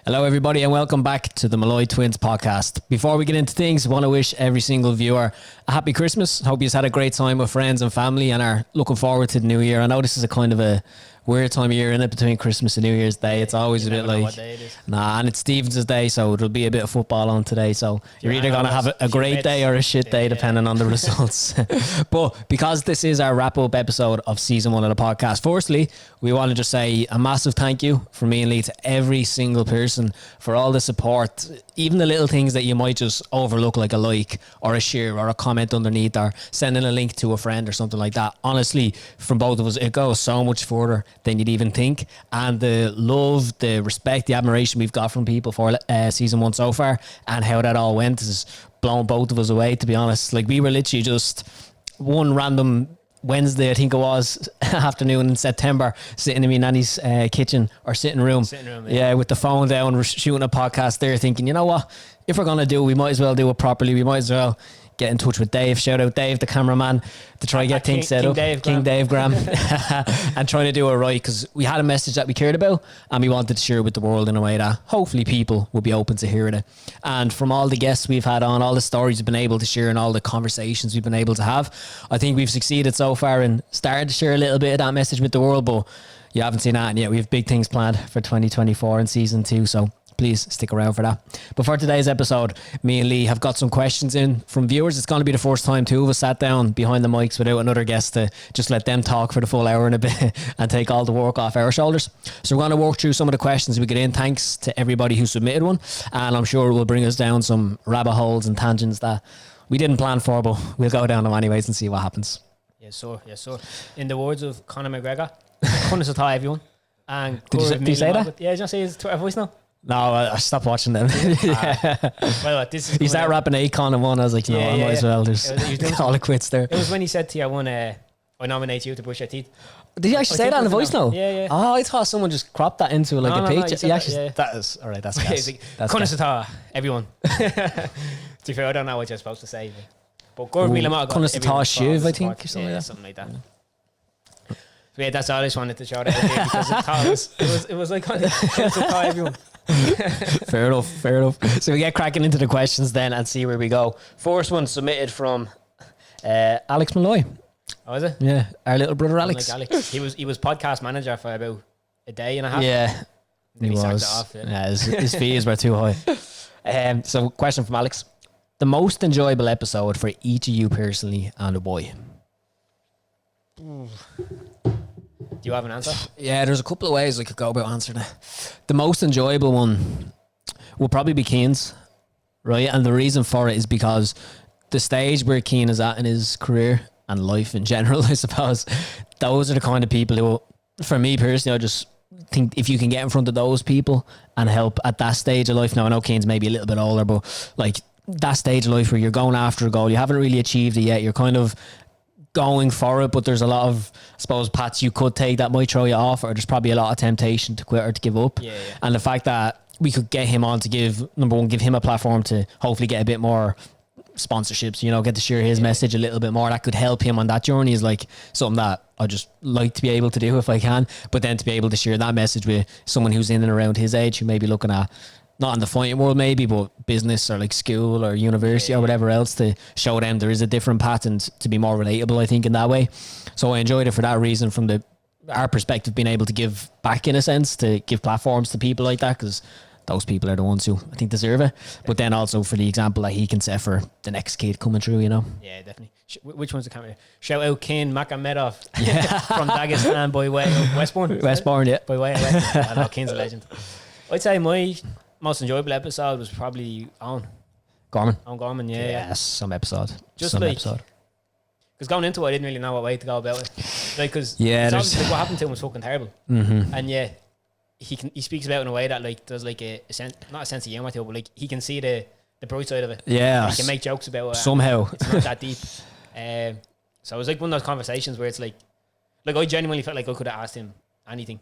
Hello everybody and welcome back to the Molloy Twins Podcast. Before we get into things, I want to wish every single viewer a happy Christmas. Hope you've had a great time with friends and family and are looking forward to the new year. I know this is a kind of a weird time of year, isn't it, between Christmas and New Year's Day. It's always a bit like, what day it is. And it's Stevens' day, so it'll be a bit of football on today. So you're either going to have a great day or a shit day, depending on the results. But because this is our wrap-up episode of season 1 of the podcast, firstly, we want to just say a massive thank you from me and Lee to every single person for all the support, even the little things that you might just overlook, like a like or a share or a comment underneath or sending a link to a friend or something like that. Honestly, from both of us, it goes so much further than you'd even think. And the love, the respect, the admiration we've got from people for season 1 so far and how that all went has blown both of us away, to be honest. Like, we were literally just one random Wednesday, I think it was, afternoon in September, sitting in my nanny's kitchen or sitting room, yeah, with the phone down, we're shooting a podcast there, thinking, you know what, if we're going to do it, we might as well do it properly. We might as well get in touch with Dave. Shout out Dave, the cameraman, to try and get things set up. King Dave Graham. And trying to do it right, because we had a message that we cared about and we wanted to share it with the world in a way that hopefully people will be open to hearing it. And from all the guests we've had on, all the stories we've been able to share and all the conversations we've been able to have, I think we've succeeded so far in starting to share a little bit of that message with the world. But you haven't seen that yet. We have big things planned for 2024 and season 2, so please stick around for that. But for today's episode, me and Lee have got some questions in from viewers. It's going to be the first time two of us sat down behind the mics without another guest to just let them talk for the full hour and a bit and take all the work off our shoulders. So we're going to walk through some of the questions we get in. Thanks to everybody who submitted one, and I'm sure it will bring us down some rabbit holes and tangents that we didn't plan for, but we'll go down them anyways and see what happens. Yes, sir. In the words of Conor McGregor, Conor to everyone. And did you say that? Yeah, did you say his Twitter voice now? No, I stopped watching them. Well, this is. He started rapping Akon and one. I was like, no, I might as well. There's all the quits there. It was when he said to you, I nominate you to brush your teeth. Did he actually say that in the voice now? Yeah. Oh, I thought someone just cropped that into like a picture. That is all right. That's gas. Conor Satara, everyone. To be fair, I don't know what you're supposed to say. But Gordon Milamar got Conor Satara Shiv, I think, or something like that. So yeah, that's all I just wanted to shout out here, because it was like Conor Satara, everyone. Fair enough. So we get cracking into the questions then and see where we go. First one submitted from Alex Molloy. Oh, is it? Yeah, our little brother Alex. Like Alex. He was podcast manager for about a day and a half. Yeah, then he sacked it off. Yeah, his fees were too high. So question from Alex: the most enjoyable episode for each of you personally and why? Do you have an answer? Yeah, there's a couple of ways I could go about answering it. The most enjoyable one will probably be Keane's, right? And the reason for it is because the stage where Keane is at in his career and life in general, I suppose, those are the kind of people who, for me personally, I just think if you can get in front of those people and help at that stage of life. Now, I know Keane's maybe a little bit older, but like that stage of life where you're going after a goal, you haven't really achieved it yet, you're kind of going for it, but there's a lot of, I suppose, paths you could take that might throw you off, or there's probably a lot of temptation to quit or to give up. Yeah. And the fact that we could get him on to give him a platform to hopefully get a bit more sponsorships, get to share his message a little bit more, that could help him on that journey, is like something that I just like to be able to do if I can. But then to be able to share that message with someone who's in and around his age, who may be looking at, not in the fighting world maybe, but business or like school or university or whatever else, to show them there is a different path and to be more relatable, I think, in that way. So I enjoyed it for that reason, from our perspective, being able to give back in a sense, to give platforms to people like that, because those people are the ones who I think deserve it. But then also for the example that he can set for the next kid coming through, Yeah, definitely. Which one's the camera? Shout out Ken Makamedov from Dagestan by way of Westbourne. Yeah. By way of Westbourne. I know Ken's a legend. I'd say my most enjoyable episode was probably on Gorman. Yes, some episode. Because going into it, I didn't really know what way to go about it. Like, because what happened to him was fucking terrible. Mm-hmm. And yeah, he speaks about it in a way that like there's like not a sense of humor to it, but like he can see the bright side of it. Yeah, he can make jokes about it. Somehow it's not that deep. So it was like one of those conversations where it's like I genuinely felt like I could have asked him anything.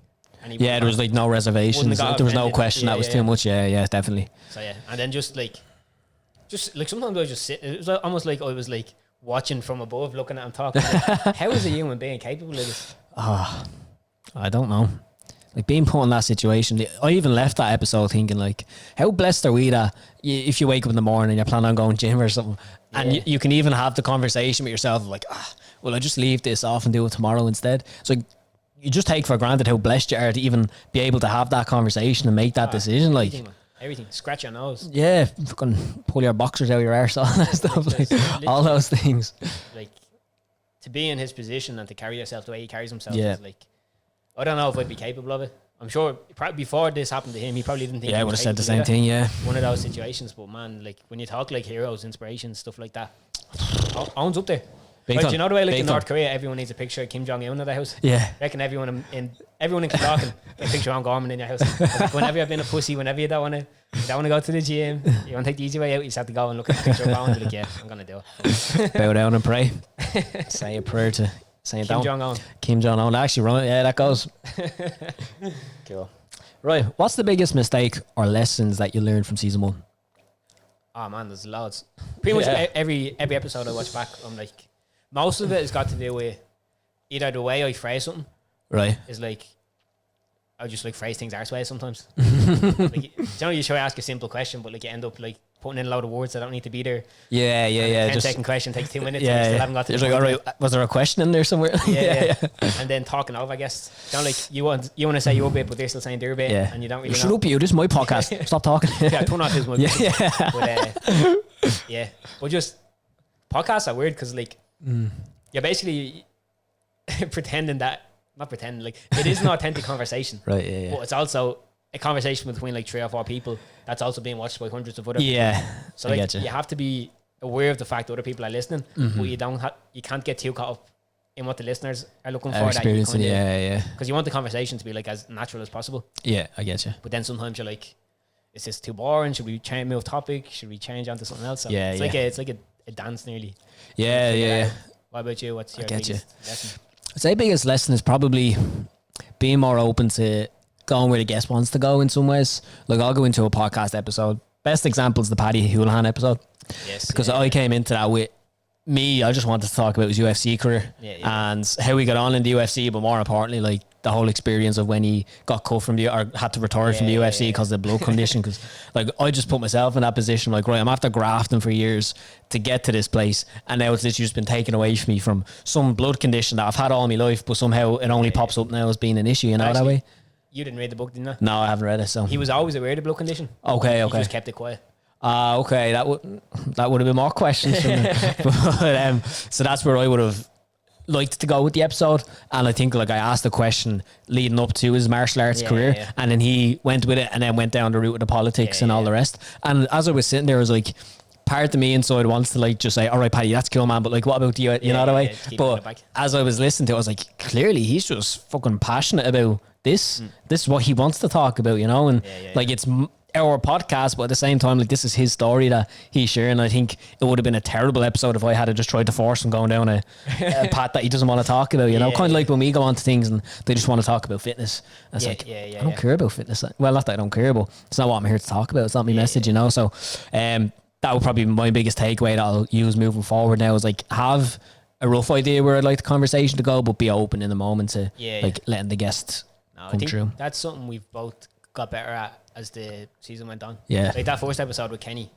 There was like no reservations. There was no question that was too much. Yeah, definitely. So yeah, and then just like sometimes I just sit. It was like, almost like I was like watching from above, looking at him talking. Like, how is a human being capable of this? I don't know. like being put in that situation. I even left that episode thinking like, how blessed are we that if you wake up in the morning and you're planning on going gym or something, and you can even have the conversation with yourself of like, well, I just leave this off and do it tomorrow instead. So you just take for granted how blessed you are to even be able to have that conversation and make that decision. Like everything, scratch your nose. Yeah, fucking pull your boxers out of your arse, all that stuff, like, all those things. Like to be in his position and to carry yourself the way he carries himself is like, I don't know if I'd be capable of it. I'm sure before this happened to him, he probably didn't think. Yeah, I would have said the same thing. Yeah, one of those situations. But man, like when you talk like heroes, inspirations, stuff like that, Owen's up there. Like, do you know the way like in North Korea, everyone needs a picture of Kim Jong Un in their house? Yeah, I reckon everyone in Killarkin a picture of Ron Gorman in your house. Like, whenever you've been a pussy, whenever you don't want to go to the gym, you want to take the easy way out, you just have to go and look at the picture of Ron and be like, yeah, I'm gonna do it. Bow down and pray. Say a prayer to Saint Kim Jong Un. Kim Jong Un. Actually, right? Yeah, that goes. Cool. Right. What's the biggest mistake or lessons that you learned from season 1? Oh man, there's loads. Pretty much every episode I watch back, I'm like, most of it has got to do with either the way I phrase something, right? Is like I just like phrase things arse ways sometimes. Like, you know, you try to ask a simple question, but like you end up like putting in a load of words that don't need to be there. Yeah. 10-second question takes 2 minutes. And I still haven't got to. Like, all right, was there a question in there somewhere? Yeah. And then talking over, I guess. You know, like you want to say your bit, but they're still saying their bit, and you don't really. Shut up, you. This is my podcast. Stop talking. Yeah, turn off this one. But just podcasts are weird because like you're basically pretending that. Not pretending, like it is an authentic conversation, right? Yeah. But it's also a conversation between like 3 or 4 people that's also being watched by hundreds of other people. Yeah. So like you have to be aware of the fact that other people are listening, but you can't get too caught up in what the listeners are looking for. Experiencing, because you want the conversation to be like as natural as possible. Yeah, I get you. But then sometimes you're like, is this too boring? Should we move topic? Should we change onto something else? So it's like a dance nearly. Yeah. What about you? What's your biggest lesson? I'd say biggest lesson is probably being more open to going where the guest wants to go in some ways. Like I'll go into a podcast episode. Best example is the Paddy Houlihan episode. Yes. Because I came into that with me, I just wanted to talk about his UFC career and how he got on in the UFC, but more importantly, like the whole experience of when he got cut from or had to retire from the UFC because of the blood condition. Because like I just put myself in that position, like, right, I'm after grafting for years to get to this place, and now it's literally just been taken away from me from some blood condition that I've had all my life, but somehow it only pops up now as being an issue, you know. Actually, that way. You didn't read the book, didn't you? No, I haven't read it. So he was always aware of the blood condition. Okay. He just kept it quiet. Okay, that would have been more questions from me. But, so that's where I would have liked to go with the episode, and I think like I asked the question leading up to his martial arts career, and then he went with it and then went down the route of the politics and all the rest. And as I was sitting there, I was like, part of me inside wants to like just say, all right, Paddy, that's cool, man, but like what about you know the way. But as I was listening to it, I was like, clearly he's just fucking passionate about this. This is what he wants to talk about, you know. And like it's our podcast, but at the same time, like this is his story that he's sharing. I think it would have been a terrible episode if I had just tried to force him going down a path that he doesn't want to talk about, you know. Kind of like when we go on to things and they just want to talk about fitness. And it's I don't care about fitness. Well, not that I don't care, but it's not what I'm here to talk about. It's not my message, you know. So that would probably be my biggest takeaway that I'll use moving forward now, is like have a rough idea where I'd like the conversation to go, but be open in the moment to like letting the guest come through. That's something we've both got better at as the season went on. Yeah. Like that first episode with Kenny,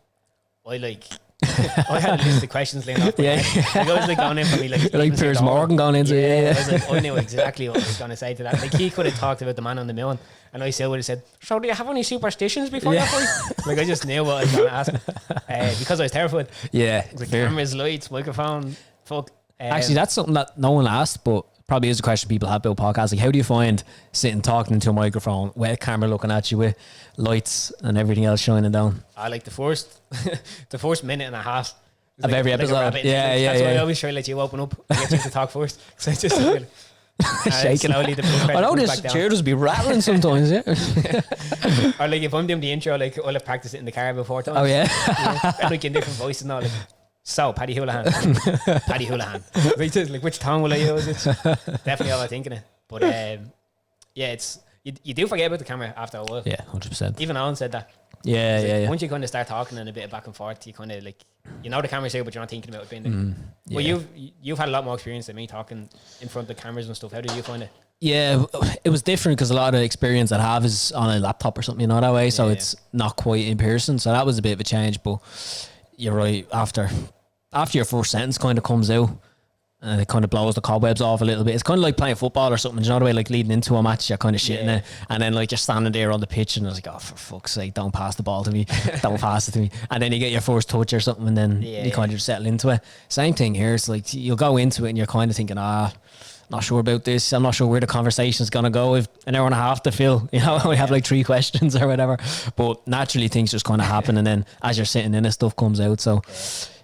I had a list of questions laying up. Like I was like going in for me like Piers Morgan going into I was like, I knew exactly what I was going to say to that. Like he could have talked about the man on the moon, and I still would have said, so do you have any superstitions before that point? Like I just knew what I was going to ask because I was terrified. Yeah. Like cameras, lights, microphone, fuck. Actually, that's something that no one asked, but probably is a question people have about podcasts. Like, how do you find sitting talking into a microphone with a camera looking at you with lights and everything else shining down? I like the first minute and a half of like, every episode. That's why I always try to let you open up and get you to talk first. So I just really, shaking. Slowly I know this chair just be rattling sometimes. Yeah. Or like if I'm doing the intro, like I'll have practiced it in the car before times. Oh yeah. And like in different voices now, like. So, Paddy Houlihan. Paddy Houlihan. Like, which tongue will I use? It's definitely all I'm thinking of. But, it's... You do forget about the camera after a while. Yeah, 100%. Even Owen said that. Yeah. Once you kind of start talking and a bit of back and forth, you kind of, like... You know the camera's here, but you're not thinking about it being there. Well, you've had a lot more experience than me talking in front of cameras and stuff. How do you find it? Yeah, it was different because a lot of the experience I have is on a laptop or something, you know, that way. So it's not quite in person. So that was a bit of a change. But you're right. After your first sentence kind of comes out, and it kind of blows the cobwebs off a little bit. It's kind of like playing football or something. You know the way, like leading into a match, you're kind of shitting it, and then like you're standing there on the pitch, and I was like, oh, for fuck's sake, don't pass the ball to me, don't pass it to me. And then you get your first touch or something, and then you kind of just settle into it. Same thing here. It's like you'll go into it, and you're kind of thinking, not sure about this. I'm not sure where the conversation's gonna go. If an hour and a half to fill, you know, we have like 3 questions or whatever. But naturally, things just kind of happen, and then as you're sitting in it, stuff comes out. So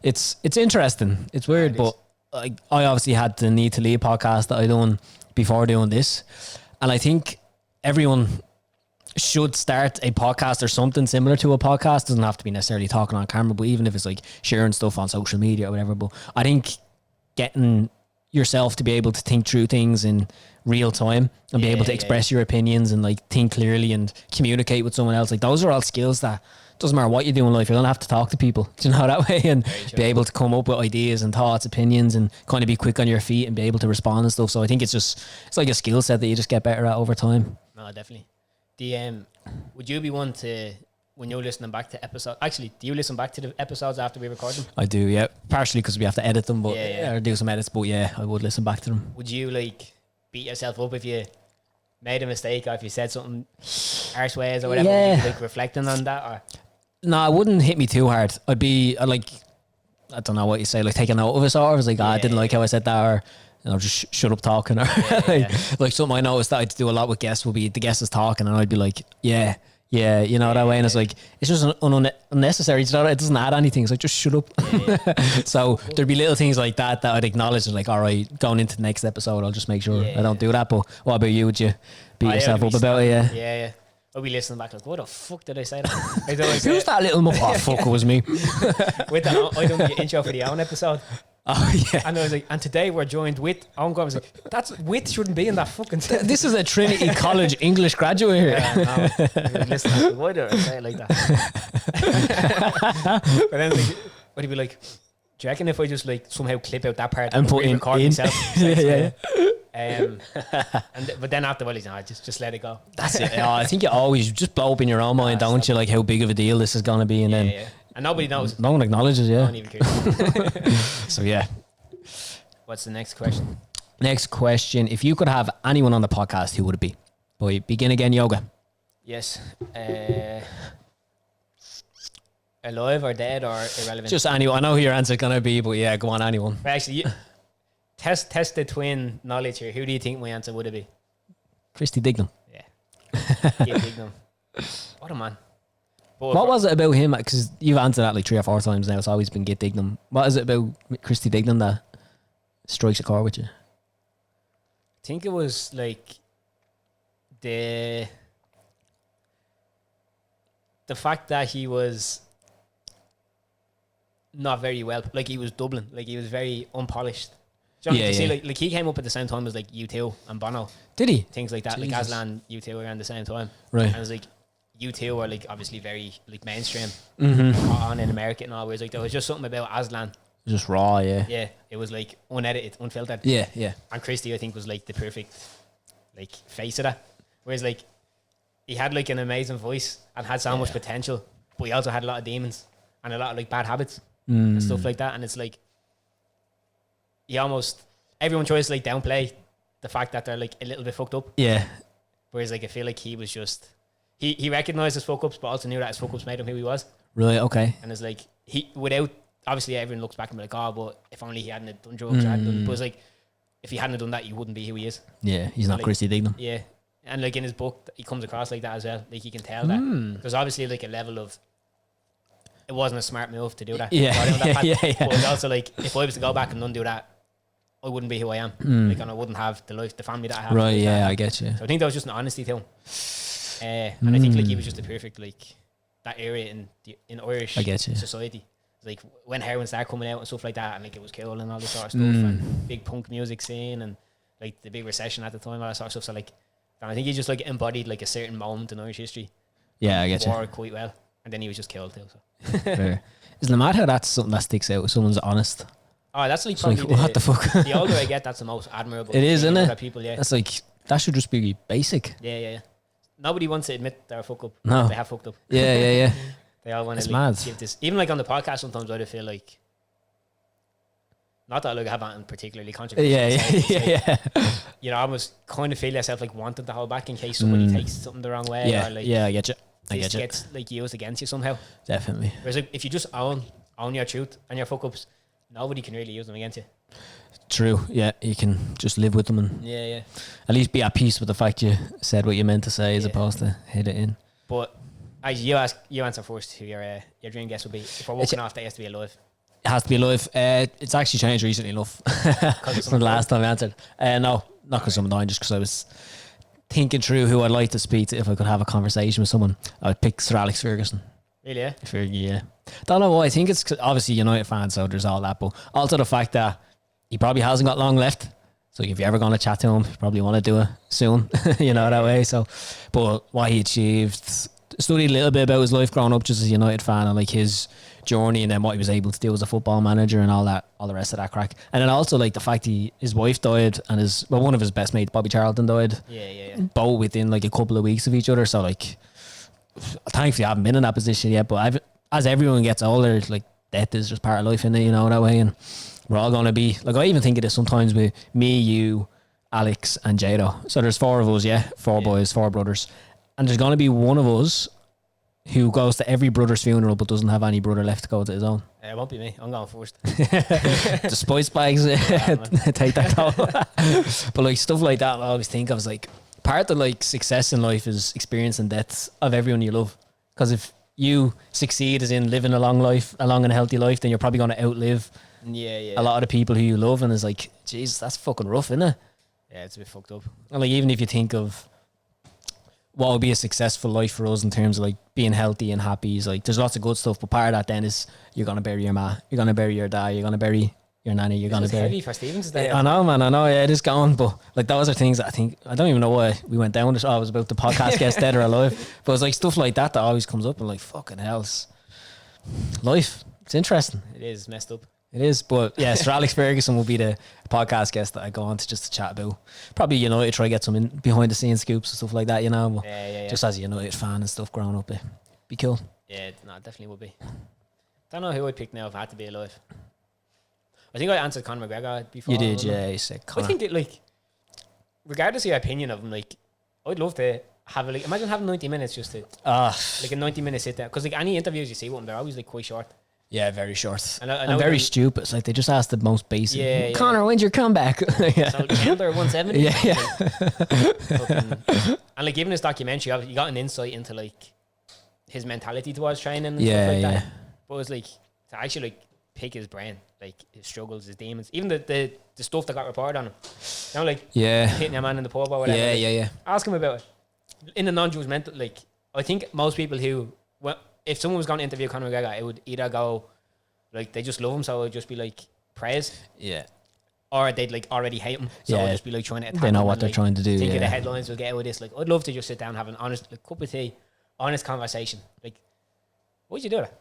it's interesting. It's weird, but. I obviously had the Need to Lead podcast that I done before doing this, and I think everyone should start a podcast or something similar to a podcast. Doesn't have to be necessarily talking on camera, but even if it's like sharing stuff on social media or whatever. But I think getting yourself to be able to think through things in real time and be able to express your opinions and like think clearly and communicate with someone else, like those are all skills that doesn't matter what you do in life, you're gonna have to talk to people, do you know, that way, and be able to come up with ideas and thoughts, opinions, and kind of be quick on your feet and be able to respond and stuff. So I think it's like a skill set that you just get better at over time. No, definitely. Would you be one to, when you're listening back to episodes, actually, do you listen back to the episodes after we record them? I do, yeah. Partially because we have to edit them, but or do some edits, but yeah, I would listen back to them. Would you like beat yourself up if you made a mistake or if you said something arse ways or whatever? Would you be like reflecting on that, or? No, it wouldn't hit me too hard. I'd like, I don't know what you say, like taking note of it, or I was like, I didn't like how I said that, or you know, just shut up talking, or like something I noticed that I do a lot with guests will be the guest is talking, and I'd be like, you know, that way, and it's like it's just unnecessary. You know, it doesn't add anything. It's like just shut up. So there'd be little things like that I'd acknowledge, and like, all right, going into the next episode, I'll just make sure I don't do that. But what about you? Would you beat yourself up about it? Yeah. I'll be listening back like, what the fuck did I say that? Who's that little oh fuck, it was me. With the, I done the intro for the own episode. Oh yeah. And I was like, and today we're joined with I was like, that's with shouldn't be in that fucking sentence. This is a Trinity College English graduate here. No. Listen, like, why did I say it like that? But then like, would he be like, do you reckon if I just like somehow clip out that part and put in myself? But then after a while, he's just let it go. That's it. I think you always just blow up in your own mind, don't you? Like how big of a deal this is gonna be, and then and nobody knows. No one acknowledges. Yeah. No one even cares. So yeah. What's the next question? Next question: if you could have anyone on the podcast, who would it be? Boy, begin again, yoga. Yes. Alive or dead or irrelevant? Just anyone. I know who your answer's gonna be, but yeah, go on, anyone. But actually, test the twin knowledge here. Who do you think my answer would it be? Christy Dignam. Yeah. Dignam. What a man. But what was it about him? Because you've answered that like 3 or 4 times now. It's always been Git Dignam. What is it about Christy Dignam that strikes a chord with you? I think it was like the fact that he was not very well, like he was Dublin, like he was very unpolished. Do you know see, like he came up at the same time as like U2 and Bono. Did he? Things like that. Jesus. Like Aslan, U2 were around the same time. Right. And it was like U2 were like obviously very like mainstream on in America and all. Whereas like there was just something about Aslan. Just raw, yeah. Yeah. It was like unedited, unfiltered. Yeah, yeah. And Christy, I think, was like the perfect like face of that. Whereas like he had like an amazing voice and had so much potential, but he also had a lot of demons and a lot of like bad habits and stuff like that. And it's like everyone tries to like downplay the fact that they're like a little bit fucked up. Yeah. Whereas like I feel like he was just he recognized his fuck ups, but also knew that his fuck ups made him who he was. Really? Okay. And it's like without obviously everyone looks back and be like, oh, but if only he hadn't done drugs, or hadn't done, but it's like if he hadn't done that, he wouldn't be who he is. Yeah, he's not like, Christy Dignam. Yeah. And like in his book, he comes across like that as well. Like you can tell that there's obviously like a level of it wasn't a smart move to do that. Yeah, yeah. But it's also like if I was to go back and undo that, I wouldn't be who I am. Like, and I wouldn't have the life, the family that I have. Right? Yeah, I get you. So I think that was just an honesty to him. And I think like he was just the perfect like that area in Irish society. Like when heroin started coming out and stuff like that, and like it was cool and all this sort of stuff, and big punk music scene and like the big recession at the time, all that sort of stuff. So like, and I think he just like embodied like a certain moment in Irish history. Yeah, I get you. Quite well, and then he was just killed too. So. Fair. Isn't it mad how that's something that sticks out? If someone's honest. Oh, that's like probably like, what the fuck? The older I get, that's the most admirable. It is, isn't it? People, yeah. That's like That should just be basic. Yeah. Nobody wants to admit they're a fuck up. No. They have fucked up. Yeah. They all want It's to mad. give this. Even like on the podcast, sometimes I feel like, not that like I have anything particularly controversial. Yeah. You know, I almost kind of feel yourself like wanting to hold back in case somebody takes something the wrong way. Yeah, or like I get you. this gets like used against you somehow. Definitely. Whereas like, if you just own your truth and your fuck ups, nobody can really use them against you. True. Yeah, you can just live with them and Yeah. at least be at peace with the fact you said what you meant to say, as opposed to hit it in. But as you answer first who your dream guest would be. If we're walking off, they has to be alive. It has to be alive. It's actually changed recently enough from the last time I answered. No, not because I'm dying, just because I was thinking through who I'd like to speak to if I could have a conversation with someone. I would pick Sir Alex Ferguson. Really? Yeah. Fergie, yeah. Don't know why. I think it's 'cause obviously United fan, so there's all that, but also the fact that he probably hasn't got long left. So if you're ever going to chat to him, you probably want to do it soon, that way. So, but what he achieved, studied a little bit about his life growing up just as a United fan and like his journey, and then what he was able to do as a football manager and all the rest of that crack. And then also like the fact his wife died and one of his best mates, Bobby Charlton, died. Yeah. Both within like a couple of weeks of each other. So like, thankfully I haven't been in that position yet, but as everyone gets older, like death is just part of life, innit, that way. And we're all going to be, like, I even think of this sometimes with me, you, Alex and Jado. So there's 4 of us, four boys, 4 brothers. And there's going to be one of us who goes to every brother's funeral but doesn't have any brother left to go to his own. It won't be me. I'm going first. The spice bags take that toll. But like stuff like that I always think I was like, part of like success in life is experiencing deaths of everyone you love. Because if you succeed as in living a long and healthy life, then you're probably going to outlive a lot of the people who you love. And it's like, Jesus, that's fucking rough, isn't it? Yeah, it's a bit fucked up. And like, even if you think of what would be a successful life for us in terms of like being healthy and happy, is like, there's lots of good stuff, but part of that then is you're going to bury your ma, you're going to bury your dad, you're going to bury your nanny, you're going to bury... heavy for Stevens today. I know, man, yeah, it is going, but like those are things that I don't even know why we went down this. Oh, it was about the podcast guest, dead or alive, but it's like stuff like that always comes up, and like, fucking hell, life, it's interesting. It is messed up. It is, but yeah, Sir Alex Ferguson will be the podcast guest that I go on to just to chat about. Probably United, try to get some behind the scenes scoops and stuff like that, But just as a United fan and stuff growing up, it'd be cool. Yeah, no, it definitely would be. Don't know who I'd pick now if I had to be alive. I think I answered Conor McGregor before. You did, yeah. You said Conor. I think that, like, regardless of your opinion of him, like, I'd love to have imagine having 90 minutes just to like a 90-minute sit down, because like any interviews you see with him, they're always like quite short. Yeah, very short. And very stupid. It's like they just asked the most basic. Yeah. Conor, when's your comeback? So Chandler 170. Yeah. And like, given this documentary, you got an insight into like his mentality towards training and stuff like that. But it was like to actually like pick his brain, like his struggles, his demons, even the stuff that got reported on him. Hitting a man in the pub or whatever. Yeah. Ask him about it in a non-judgmental. Like, I think most people who, if someone was going to interview Conor McGregor, it would either go like they just love him, so it would just be like praise, or they'd like already hate him, so it would just be like trying to attack. They know him what and, they're like, trying to do. Think of the headlines we'll get with this. Like, I'd love to just sit down, have an honest cup of tea, honest conversation. Like, why'd you do that?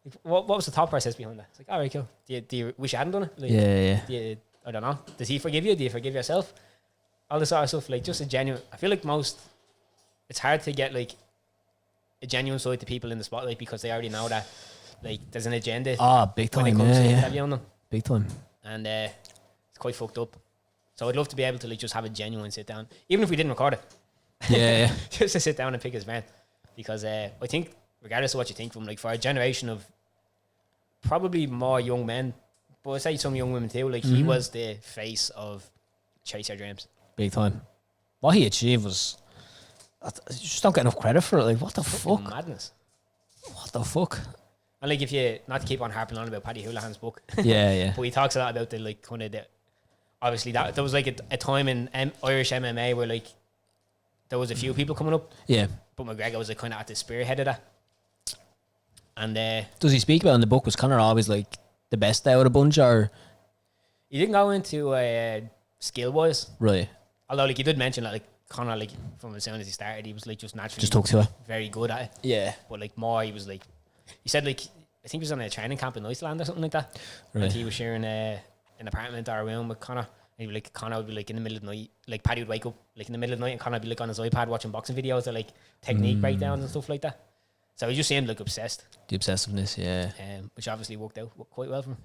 Like, what was the thought process behind that? It's like, all right, cool. Do you wish you hadn't done it? Like, I don't know. Does he forgive you? Do you forgive yourself? All this sort of stuff. Like, just a genuine. I feel like it's hard to get like a genuine side to people in the spotlight because they already know that like there's an agenda. Big time. When it comes to interviewing them. Big time. And it's quite fucked up. So I'd love to be able to like just have a genuine sit down, even if we didn't record it. Yeah. Just to sit down and pick his brain, because I think regardless of what you think from, like, for a generation of probably more young men, but I say some young women too, like he was the face of chase your dreams. Big time. What he achieved was, I just don't get enough credit for it. Like, what the fuck? Madness. What the fuck? And like, if you, not to keep on harping on about Paddy Houlihan's book, yeah. but he talks a lot about the like kind of the, obviously that there was like a time in Irish MMA where like there was a few people coming up, but McGregor was like kind of at the spearhead of that. And does he speak about in the book, was Conor always like the best out of the bunch, or he didn't go into skill wise, right? Although like he did mention that like Conor, like from as soon as he started, he was like just naturally just took to it, very good at it. Yeah, but like more, he was like, he said like, I think he was on a training camp in Iceland or something like that. Right. And he was sharing an apartment or a room with Conor, Maybe like Connor would be like in the middle of the night, like Paddy would wake up like in the middle of the night, and Connor would be like on his iPad watching boxing videos or like technique breakdowns and stuff like that. So he just seemed like obsessed. The obsessiveness, yeah. Which obviously worked out quite well for him.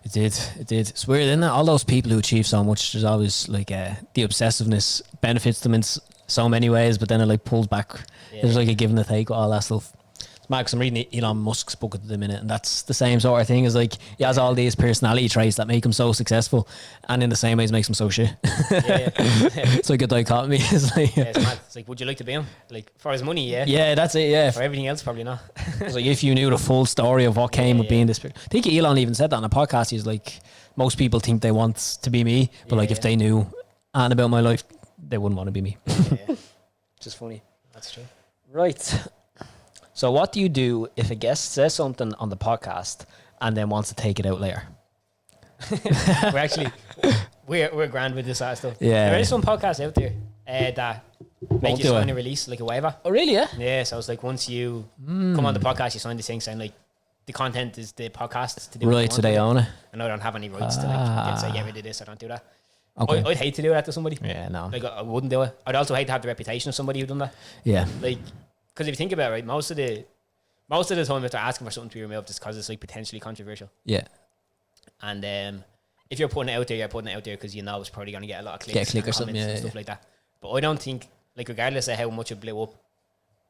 It did. It's weird, isn't it? All those people who achieve so much, there's always like the obsessiveness benefits them in so many ways, but then it like pulls back. Yeah. There's like a give and a take with all that stuff. Max, I'm reading Elon Musk's book at the minute, and that's the same sort of thing. Is like he has all these personality traits that make him so successful, and in the same ways makes him so shit. Yeah. It's like a dichotomy. It's like, it's mad. It's like, would you like to be him? Like for his money, yeah. Yeah, that's it. Yeah. For everything else, probably not. It's like if you knew the full story of what came with being this. I think Elon even said that on a podcast. He's like, most people think they want to be me, but like if they knew and about my life, they wouldn't want to be me. Yeah. Just funny. That's true. Right. So what do you do if a guest says something on the podcast and then wants to take it out later? we're grand with this sort of stuff. Yeah. There is some podcasts out there that make you sign a release, like a waiver. Oh, really? Yeah. Yeah. So it's like once you come on the podcast, you sign this thing saying like the content is the podcast to do. Right. So they own it. And I don't have any rights to like say get rid of this. I don't do that. Okay. I'd hate to do that to somebody. Yeah. No. Like I wouldn't do it. I'd also hate to have the reputation of somebody who done that. Yeah. Like. Because if you think about it, right, most of the time if they're asking for something to be removed, it's because it's like potentially controversial. Yeah. And if you're putting it out there, you're putting it out there because you know it's probably going to get a lot of clicks, get a click or something, and stuff like that. But I don't think, like, regardless of how much it blew up,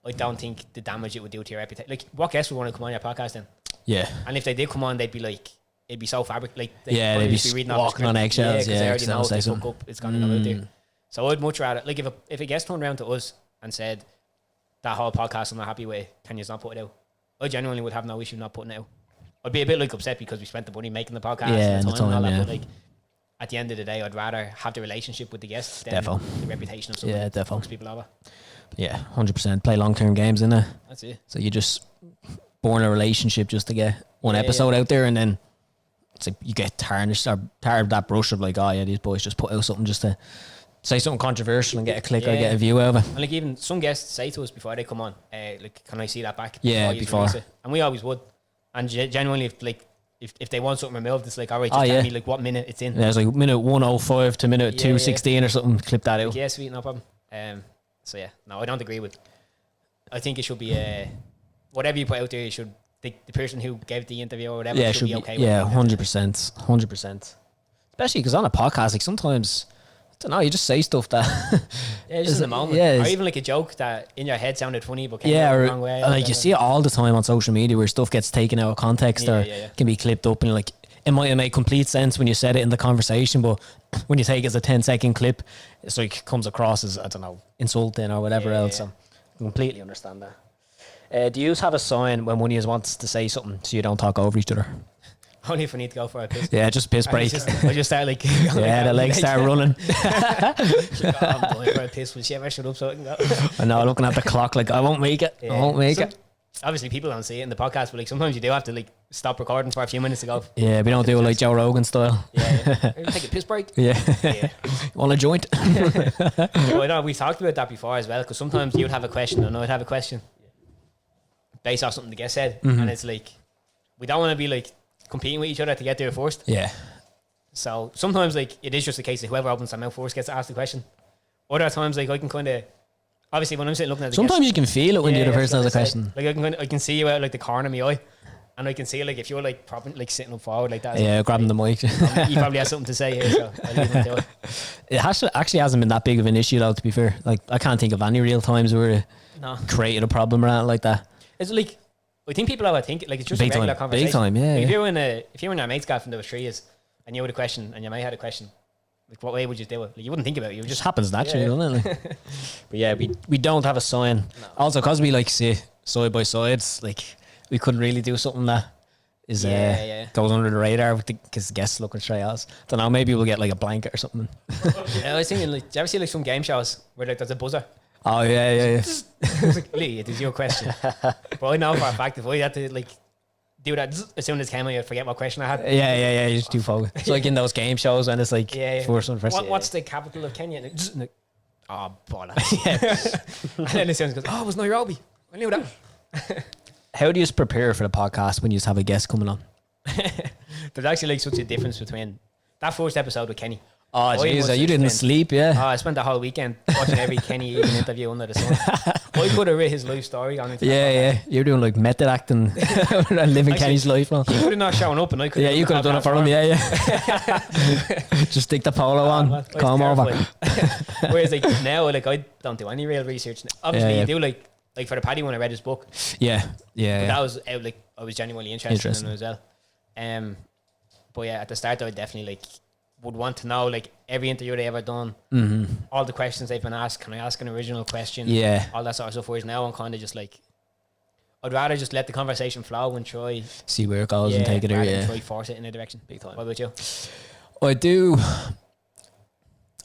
I don't think the damage it would do to your reputation. Like, what guests would want to come on your podcast then? Yeah. And if they did come on, they'd be like, it'd be so fabric. Like, they'd be reading walking on eggshells. Yeah, because they already know if they something. fuck up, it's going to go out there. So I'd much rather, like, if a guest turned around to us and said, that whole podcast I'm not happy with, can you not put it out? I genuinely would have no issue not putting it out. I'd be a bit like upset because we spent the money making the podcast and the time and all that, but like at the end of the day I'd rather have the relationship with the guests than the reputation of someone that fucks people over. Yeah, 100%. Play long-term games, innit? That's it. So you just born a relationship just to get one episode out there, and then it's like you get tarnished or tarred that brush of like, oh yeah, these boys just put out something just to say something controversial and get a click or get a view over. And like even some guests say to us before they come on, like, can I see that back? Before. And we always would. And genuinely, if they want something removed, it's like, all right, just tell me like what minute it's in. Yeah, it's like minute 105 to minute 216 or something. Clip that out. Yeah, sweet, no problem. So yeah, no, I don't agree with. I think it should be whatever you put out there, you should the person who gave the interview or whatever should be okay with it. Yeah, 100%. Especially because on a podcast, like sometimes, I don't know, you just say stuff that just in the moment, or even like a joke that in your head sounded funny but came out the wrong way. Like you see it all the time on social media where stuff gets taken out of context or can be clipped up, and like it might make complete sense when you said it in the conversation, but when you take it as a 10-second clip, it's like comes across as, I don't know, insulting or whatever else. So I completely understand that. Do you have a sign when one of you wants to say something so you don't talk over each other? Only if I need to go for a piss. Yeah, just piss break. I just start like... the legs start running. I'm going for a piss. Will she ever shut up so I can go? I know, looking at the clock like, I won't make it. I won't make it. Obviously, people don't see it in the podcast, but like sometimes you do have to like stop recording for a few minutes to go. Yeah, we don't do it like Joe Rogan style. Take a piss break. Yeah. Want a joint? I know, we talked about that before as well, because sometimes you'd have a question and I'd have a question based off something the guest said, and it's like, we don't want to be like competing with each other to get there first. Yeah. So sometimes like it is just a case of whoever opens their mouth first gets to ask the question. Other times like I can kind of, obviously when I'm sitting looking at the sometimes guest, you can feel it when the other person has a question. Like I can see you out like the corner of my eye, and I can see like if you're like proper like sitting up forward like that. Yeah, grabbing the mic. You probably have something to say here, so I'll leave him to it. It actually hasn't been that big of an issue though, to be fair. Like I can't think of any real times where it created a problem or anything like that. It's like, I think people overthink it. Like it's just a regular conversation. Big time, yeah. Like if you're in your mate's gaff and there was 3 years and you had a question and your mate had a question, like what way would you do it? Like you wouldn't think about it. You just happens naturally, doesn't it? Like, but yeah, we don't have a sign. No. Also, because we like sit side by side, like we couldn't really do something that is goes under the radar because guests looking straight at us. Don't know. Maybe we'll get like a blanket or something. I was thinking, like, do you ever see like some game shows where like there's a buzzer? Oh yeah. I was like, Lee, it is your question. But I know for a fact if I had to like do that as soon as it came out, I'd forget what question I had. Yeah. You just do focus. It's like in those game shows and it's like first one, first. What's the capital of Kenya? Like, oh bollocks. And then it sounds goes, oh, it was Nairobi. I knew that. How do you prepare for the podcast when you just have a guest coming on? There's actually like such a difference between that first episode with Kenny. Oh, jeez, you didn't sleep, yeah? Oh, I spent the whole weekend watching every Kenny Egan interview under the sun. I could have read his life story on it. Yeah. You're doing like method acting and living Kenny's life now. He could have not shown up and I could have. Yeah, you could have done it for him, yeah. Just stick the polo on, come over. Whereas like now, like I don't do any real research. Obviously, you do like for the Paddy one, I read his book. Yeah. But that was like I was genuinely interested in it as well. But yeah, at the start, I would definitely like would want to know like every interview they ever done, all the questions they've been asked. Can I ask an original question? Yeah, all that sort of stuff. Whereas now I'm kind of just like, I'd rather just let the conversation flow and try see where it goes and take it there. Yeah, try force it in a direction. Big time. What about you?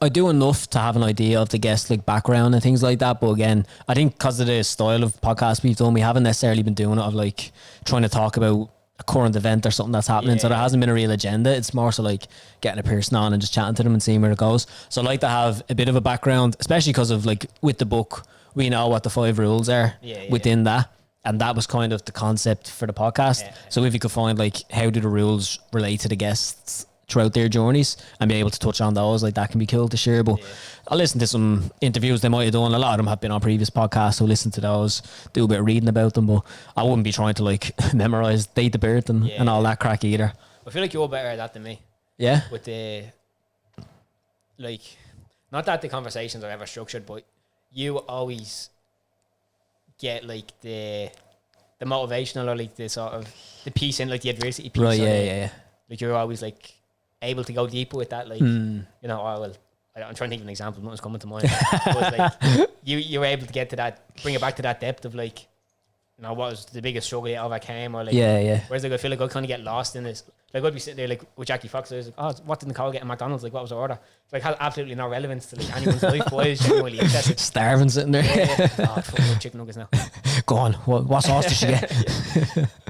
I do enough to have an idea of the guest like background and things like that. But again, I think because of the style of podcast we've done, we haven't necessarily been doing it of like trying to talk about a current event or something that's happening. So there hasn't been a real agenda. It's more so like getting a person on and just chatting to them and seeing where it goes. So I like to have a bit of a background, especially because of like with the book, we know what the 5 rules are within that. And that was kind of the concept for the podcast. So if you could find like how do the rules relate to the guests throughout their journeys and be able to touch on those, like that can be cool to share. But I'll listen to some interviews they might have done. A lot of them have been on previous podcasts, so listen to those, do a bit of reading about them. But I wouldn't be trying to like memorize date of birth and all that crack either. I feel like you're better at that than me. Yeah. With the like, not that the conversations are ever structured, but you always get like the motivational or like the sort of the piece in like the adversity piece. Right. Yeah. Like you're always like able to go deeper with that. Like you know, I'm trying to think of an example. Nothing's coming to mind. But like you were able to get to that, bring it back to that depth of like, you know, what was the biggest struggle you overcame, or like Whereas like I feel like I kind of get lost in this. Like I'd be sitting there like with Jackie Fox. I was like, oh, what did Nicole get at McDonald's? Like what was her order? It's like has absolutely no relevance to like anyone's life. But I was genuinely interested. Starving sitting there. Oh, fucking chicken nuggets now. Go on. What sauce did she get?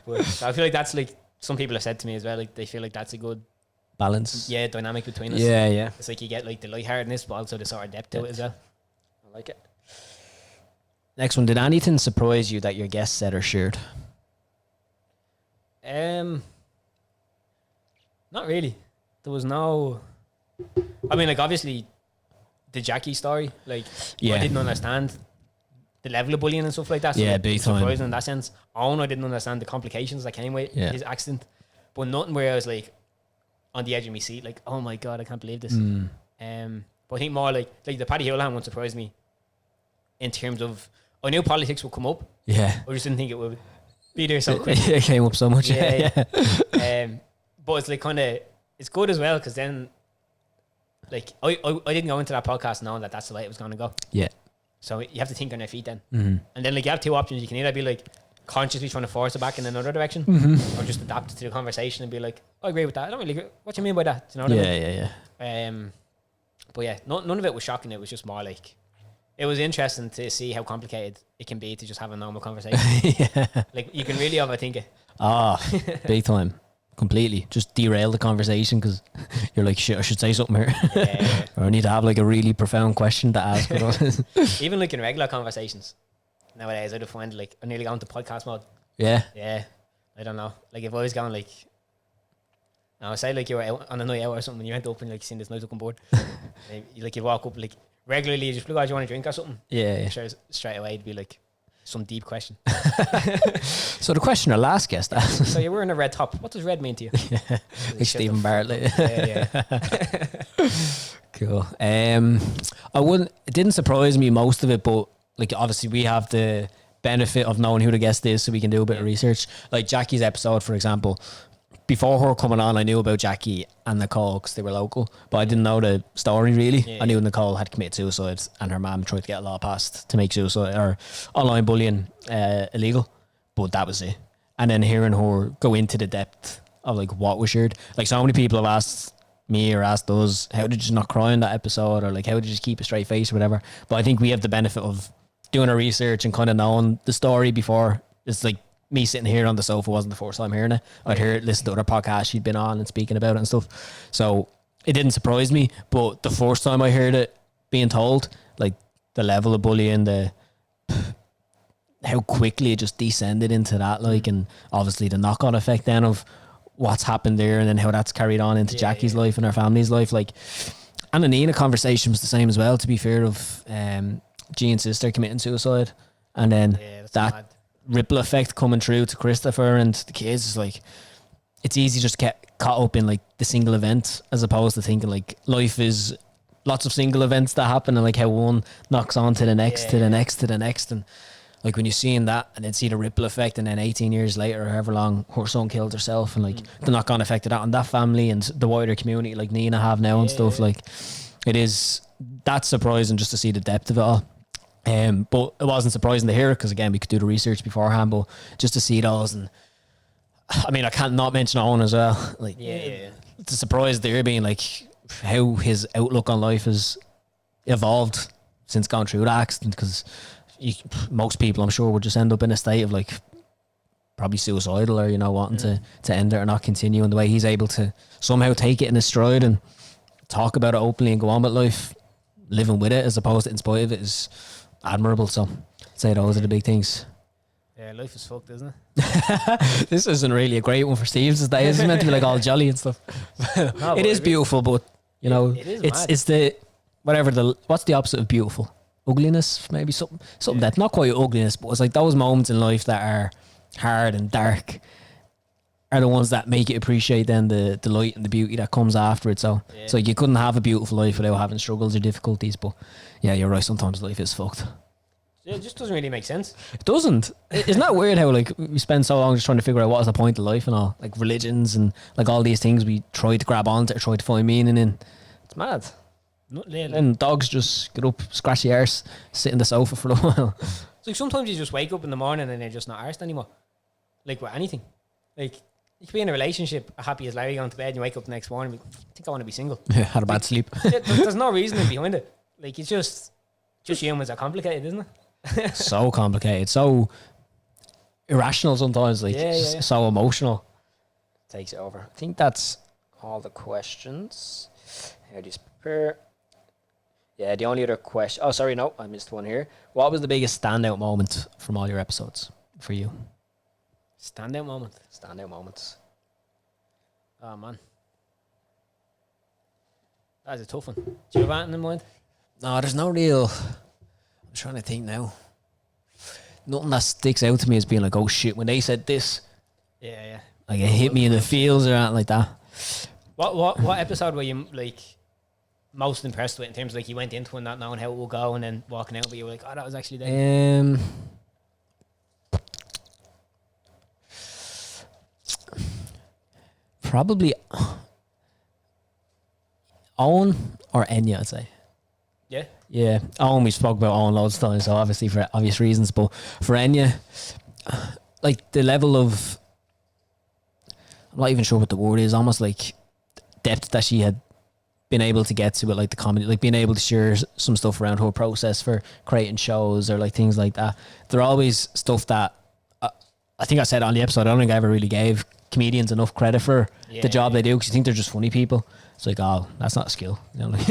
But I feel like that's like some people have said to me as well. Like they feel like that's a good balance. Yeah, dynamic between us. Yeah. It's like you get like the lightheartedness, but also the sort of depth to it as well. I like it. Next one. Did anything surprise you that your guest said or shared? Not really. There was no. I mean, like obviously, the Jackie story. Like, I didn't understand the level of bullying and stuff like that. So yeah, big time. Surprising in that sense. Owen, I didn't understand the complications that came with his accident, but nothing where I was like on the edge of my seat, like, oh my god, I can't believe this. But I think more like the Paddy Houlihan one surprised me in terms of I knew politics would come up. Yeah, I just didn't think it would be there so quick. It came up so much. Yeah. But it's like kind of it's good as well because then like I didn't go into that podcast knowing that that's the way it was going to go. Yeah. So you have to think on your feet then. And then like you have two options. You can either be like consciously trying to force it back in another direction or just adapt it to the conversation and be like, I agree with that. I don't really agree. What do you mean by that? Do you know what I mean? Yeah. But yeah, none of it was shocking. It was just more like it was interesting to see how complicated it can be to just have a normal conversation. Like you can really overthink it. Big time. Completely. Just derail the conversation because you're like, shit, I should say something here. Or I need to have like a really profound question to ask. Even like in regular conversations nowadays, I'd find like I nearly got into podcast mode. Yeah. I don't know. Like if I was going like, I say like you were out on a night out or something, and you went up and like seen this night up on board. Like you walk up like regularly, you just look, do you want a drink or something? Yeah. Sure, straight away it'd be like some deep question. So the question our last guest asked. So you're wearing a red top. What does red mean to you? Like Stephen Bartlett. Yeah. Cool. It didn't surprise me most of it, but like obviously we have the benefit of knowing who the guest is, so we can do a bit of research. Like Jackie's episode, for example. Before her coming on, I knew about Jackie and Nicole because they were local, but I didn't know the story really. I knew Nicole had committed suicide and her mum tried to get a law passed to make suicide or online bullying illegal, but that was it. And then hearing her go into the depth of like what was shared, like so many people have asked me or asked us, how did you not cry in that episode, or like how did you just keep a straight face or whatever. But I think we have the benefit of doing our research and kind of knowing the story before. It's like me sitting here on the sofa wasn't the first time hearing it. I'd listen to other podcasts she'd been on and speaking about it and stuff. So it didn't surprise me, but the first time I heard it being told, like the level of bullying, how quickly it just descended into that, like, and obviously the knock-on effect then of what's happened there and then how that's carried on into Jackie's life and her family's life, like, And the Nina conversation was the same as well, to be fair, of Jean's sister committing suicide. And then that mad. ripple effect coming through to Christopher and the kids is like, it's easy just to get caught up in like the single event as opposed to thinking like life is lots of single events that happen and like how one knocks on to the next, to the next, to the next. And like when you're seeing that and then see the ripple effect and then 18 years later or however long her son killed herself and like the knock-on effect of that on that family and the wider community like Nina have now and stuff, like that's surprising just to see the depth of it all. But it wasn't surprising to hear it because again we could do the research beforehand, but just to see those, and I mean I can't not mention Owen as well, like it's a surprise there being like how his outlook on life has evolved since going through the accident, because most people I'm sure would just end up in a state of like probably suicidal or wanting to end it or not continue, and the way he's able to somehow take it in his stride and talk about it openly and go on with life living with it as opposed to in spite of it is admirable. So I'd say those are the big things. Yeah, life is fucked, isn't it? This isn't really a great one for Steve's today. It's meant to be like all jolly and stuff. No, it is beautiful, but it is mad. it's the what's the opposite of beautiful? Ugliness, maybe something that's not quite ugliness, but it's like those moments in life that are hard and dark are the ones that make you appreciate then the light and the beauty that comes after it. So so you couldn't have a beautiful life without having struggles or difficulties. But yeah, you're right, sometimes life is fucked. It just doesn't really make sense. It doesn't. Isn't that weird how like we spend so long just trying to figure out what is the point of life and all, like religions and like all these things we try to grab onto or try to find meaning in. It's mad. And dogs just get up, scratch the arse, sit in the sofa for a while. It's like sometimes you just wake up in the morning and they're just not arsed anymore. Like with anything. Like you could be in a relationship, happy as Larry, going to bed, and you wake up the next morning and I think I want to be single. Yeah, had a bad sleep. There's no reasoning behind it. Like it's just humans are complicated, isn't it? So complicated, so irrational sometimes, like so emotional. Takes it over. I think that's all the questions. How do you prepare? Yeah, the only other question. Oh, sorry, no, I missed one here. What was the biggest standout moment from all your episodes for you? Standout moment. Standout moments. Oh man, that's a tough one. Do you have anything in mind? No, there's no real. I'm trying to think now. Nothing that sticks out to me as being like, oh shit, when they said this, like it hit me in the feels or anything like that. What episode were you like most impressed with in terms of like you went into it not knowing how it would go and then walking out, but you were like, oh, that was actually there. Probably Owen or Enya, I'd say. Yeah, Owen, we spoke about Owen loads of times, so obviously for obvious reasons, but for Enya, like the level of, I'm not even sure what the word is, almost like depth that she had been able to get to it, like the comedy, like being able to share some stuff around her process for creating shows or like things like that. They're always stuff that I think I said on the episode, I don't think I ever really gave comedians enough credit for the job they do, because you think they're just funny people. It's like, oh, that's not a skill. Like,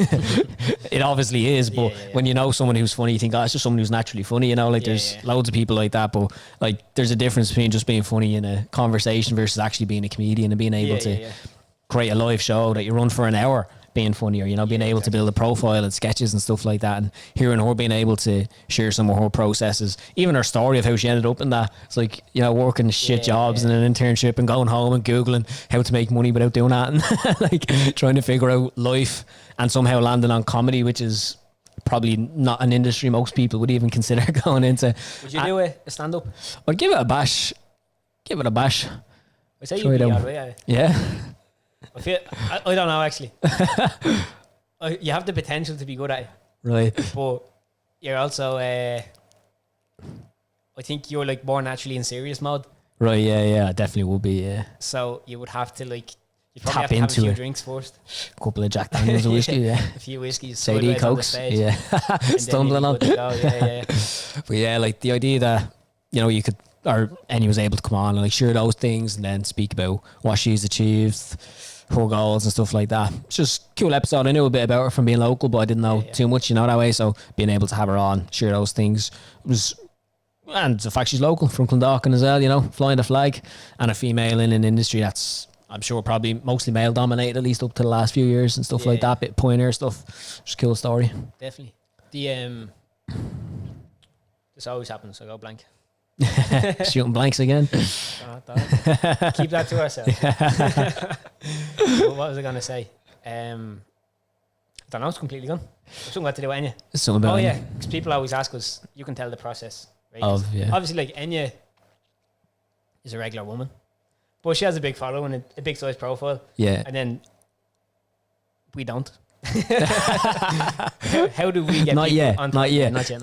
it obviously is, but when you know someone who's funny, you think, oh, it's just someone who's naturally funny, like there's loads of people like that, but like there's a difference between just being funny in a conversation versus actually being a comedian and being able to create a live show that you run for an hour being funny, or being able to build a profile and sketches and stuff like that, and hearing her being able to share some of her processes, even her story of how she ended up in that. It's like, working shit jobs and an internship and going home and Googling how to make money without doing that, and like trying to figure out life and somehow landing on comedy, which is probably not an industry most people would even consider going into. Would you do a stand-up? I'd give it a bash. I'd say you'd be all right. Yeah. I don't know, actually. You have the potential to be good at it. Right. But you're also, I think you're like more naturally in serious mode. Right, yeah, I definitely would be, yeah. So you would have to like, you probably tap have to into have a few it. drinks first. A couple of Jack Daniels of whiskey, yeah. A few whiskeys. Sadie Cokes, yeah. Stumbling on. But yeah, like the idea that, you could, or Annie was able to come on and like share those things and then speak about what she's achieved, her goals and stuff like that. It's just a cool episode. I knew a bit about her from being local, but I didn't know too much, that way. So being able to have her on, share those things was, and the fact she's local from Clondalkin as well, flying the flag, and a female in an industry that's I'm sure probably mostly male dominated, at least up to the last few years and stuff like that. Bit pioneer stuff. Just cool story. Definitely. The this always happens. I go blank. Shooting blanks again. Keep that to ourselves. What was I gonna say? I don't know. It's completely gone. Something got to do with Enya. Something about yeah, because people always ask us. You can tell the process. Right? Obviously, like Enya is a regular woman, but she has a big following, a big size profile. Yeah, and then we don't. How do we get not people yet, onto not yet. Not yet.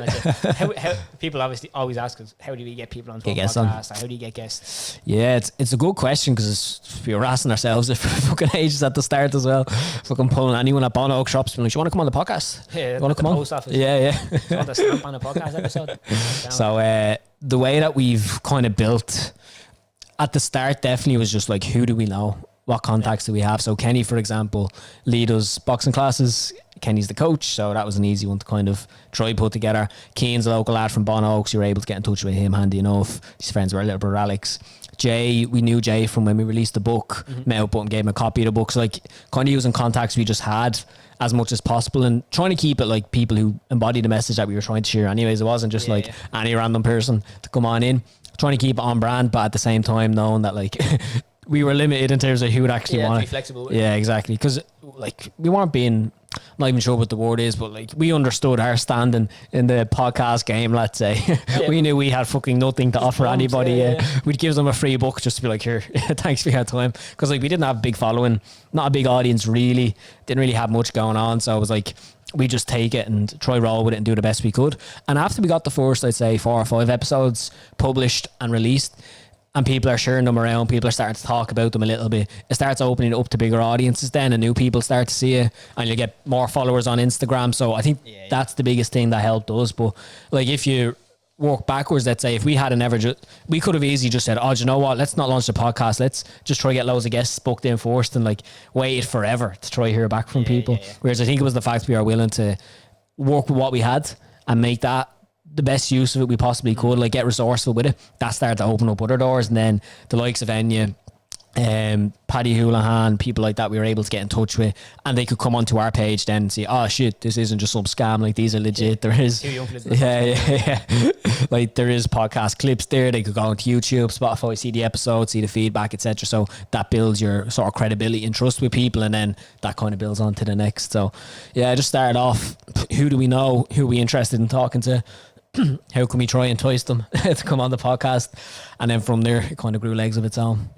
How people obviously always ask us, how do we get people onto a podcast? Or how do you get guests? Yeah, it's a good question because we were asking ourselves it for fucking ages at the start as well. Fucking pulling anyone at Bon Oak shops, being like, "You want to come on the podcast? Yeah, you want to come on?" Post office. Yeah. You want to stamp on a podcast episode? So the way that we've kind of built at the start definitely was just like, who do we know? What contacts do we have? So Kenny, for example, lead us boxing classes. Kenny's the coach, so that was an easy one to kind of try put together. Keane's a local lad from Bon Oaks. You were able to get in touch with him, handy enough. He's friends with our little brother Alex. Jay, we knew Jay from when we released the book. Met up and gave him a copy of the book. So like kind of using contacts we just had as much as possible and trying to keep it like people who embody the message that we were trying to share. Anyways, it wasn't just any random person to come on in. Trying to keep it on brand, but at the same time knowing that like we were limited in terms of who would actually want to be flexible with. Yeah, exactly. Because like we weren't being, I'm not even sure what the word is, but like we understood our standing in the podcast game, let's say. We knew we had fucking nothing to offer anybody. We'd give them a free book just to be like, here, thanks for your time. Because like we didn't have a big following, not a big audience really, didn't really have much going on. So it was like, we just take it and try roll with it and do the best we could. And after we got the first, I'd say 4 or 5 episodes published and released, and people are sharing them around, people are starting to talk about them a little bit, it starts opening it up to bigger audiences then, and new people start to see it, and you get more followers on Instagram. So I think that's the biggest thing that helped us. But like if you work backwards, let's say if we had we could have easily just said, oh, do you know what, let's not launch the podcast, let's just try to get loads of guests booked in first and like waited forever to try to hear back from people. Whereas I think it was the fact we are willing to work with what we had and make that the best use of it we possibly could, like get resourceful with it. That started to open up other doors, and then the likes of Enya, Paddy Houlihan, people like that we were able to get in touch with, and they could come onto our page then and see, oh shit, this isn't just some scam, like these are legit. There is like there is podcast clips there. They could go onto YouTube, Spotify, see the episode, see the feedback, etc. So that builds your sort of credibility and trust with people, and then that kind of builds on to the next. So yeah, I just started off, who do we know, who are we interested in talking to, how can we try and entice them to come on the podcast, and then from there it kind of grew legs of its own.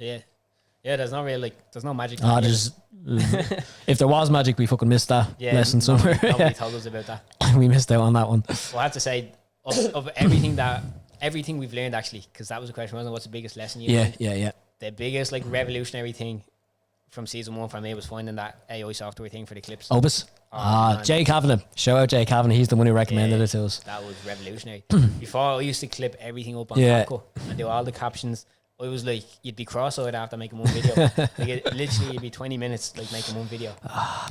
There's not really there's no magic. If there was magic, we fucking missed that lesson somewhere. Nobody told us about that. We missed out on that one. Well, I have to say, of everything we've learned, actually, because that was a question, wasn't it? What's the biggest lesson you learned? The biggest like revolutionary thing from season 1 for me was finding that AI software thing for the clips. Opus. Jay Kavanagh. Shout out Jay Kavanagh. He's the one who recommended it to us. That was revolutionary. Before, I used to clip everything up on CapCut and do all the captions. I was like, you'd be cross-eyed after making one video. Like literally, it'd be 20 minutes like making one video.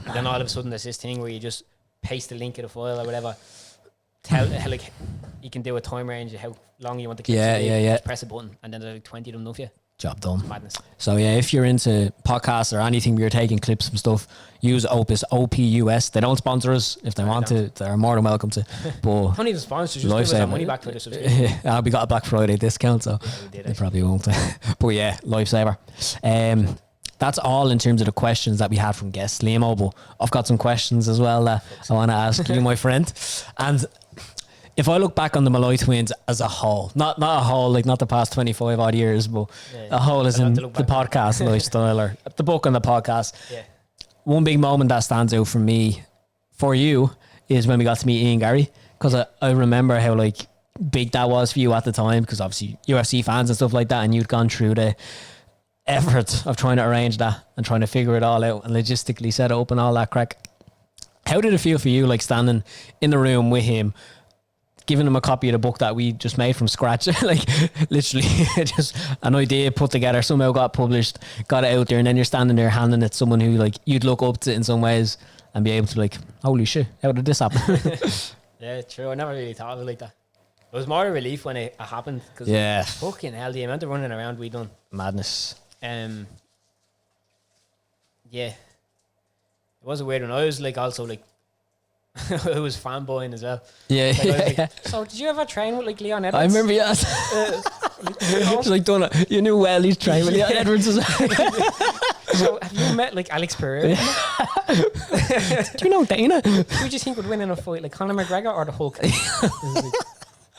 And then all of a sudden, there's this thing where you just paste the link of the file or whatever. Like you can do a time range of how long you want the clip to be. Just press a button, and then there's like 20 of them enough for you. Job done. It's madness. So yeah, if you're into podcasts or anything, we're taking clips and stuff, use Opus, OPUS. They don't sponsor us. If they want to, they're more than welcome to. But don't even sponsor, just give us our money back for the subscription. We got a Black Friday discount, so they probably won't. But yeah, lifesaver. That's all in terms of the questions that we had from guests, Liam. But I've got some questions as well that I want to ask you, my friend. And if I look back on the Molloy Twins as a whole, not a whole, like not the past 25 odd years, but a whole as in the podcast lifestyle or the book and the podcast. One big moment that stands out for me, for you, is when we got to meet Ian Gary, because I remember how like big that was for you at the time, because obviously UFC fans and stuff like that, and you'd gone through the effort of trying to arrange that and trying to figure it all out and logistically set it up and all that crack. How did it feel for you, like standing in the room with him, giving him a copy of the book that we just made from scratch, like literally just an idea put together, somehow got published, got it out there, and then you're standing there handing it to someone who like you'd look up to in some ways and be able to like, holy shit, how did this happen? Yeah, true. I never really thought of it like that. It was more a relief when it happened, because fucking hell, the amount of running around we done. Madness. yeah, it was a weird one. I was like also like I was fanboying as well. Yeah, Like, I was yeah. like, so did you ever train with like Leon Edwards? I remember, yeah. It's like, don't you knew well he's trying with Leon Edwards as well. So have you met like Alex Pereira? Do you know Dana? Who do you think would win in a fight, like Conor McGregor or the Hulk? It was like,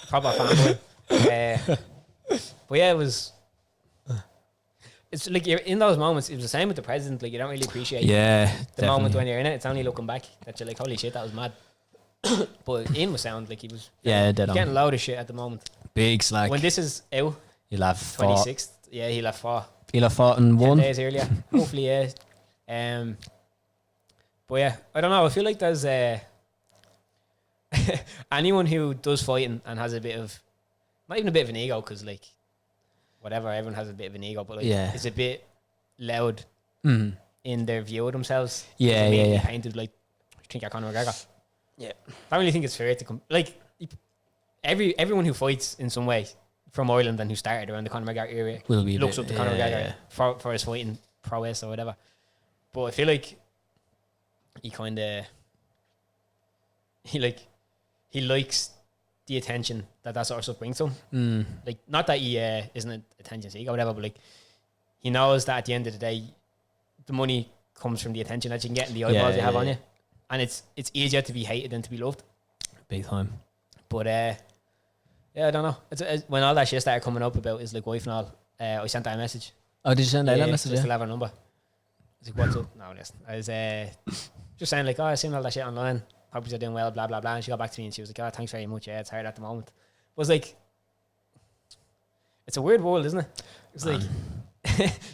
proper fanboy. But yeah, it was. It's like you're in those moments. It was the same with the president. Like you don't really appreciate Yeah, the moment when you're in it. It's only looking back that you're like, holy shit, that was mad. But Ian was sound like he was. Yeah, dead on. Getting a load of shit at the moment. Big slack. When this is out, You'll have 26th. Yeah, he'll have fought He'll have fought in 10 one. days earlier. Hopefully, yeah. But yeah, I don't know. I feel like there's anyone who does fighting and has a bit of, not even a bit of an ego, because like, whatever, everyone has a bit of an ego, but like, Yeah. it's a bit loud Mm. in their view of themselves. Yeah, It's yeah, yeah. Painted like, I think you're Conor McGregor. Yeah. I don't really think it's fair to come. Like, everyone who fights in some way from Ireland and who started around the Conor McGregor era Will be a looks bit- up to Conor yeah, McGregor yeah. for his fighting prowess or whatever. But I feel like he kind of he likes the attention that sort of stuff brings to him. Mm. Like, not that he isn't an attention seeker or whatever, but like he knows that at the end of the day, the money comes from the attention that you can get and the eyeballs you have on you, and it's easier to be hated than to be loved. Big time. But yeah, I don't know. It's when all that shit started coming up about his like wife and all, I sent her a message. Oh, did you send that message? Just Yeah? to have her number. I was like, what's up? No, listen. I was just saying like, oh, I seen all that shit online. Hope you're doing well, blah blah blah. And she got back to me and she was like, oh, thanks very much. Yeah, it's hard at the moment. It was like, it's a weird world, isn't it? It's like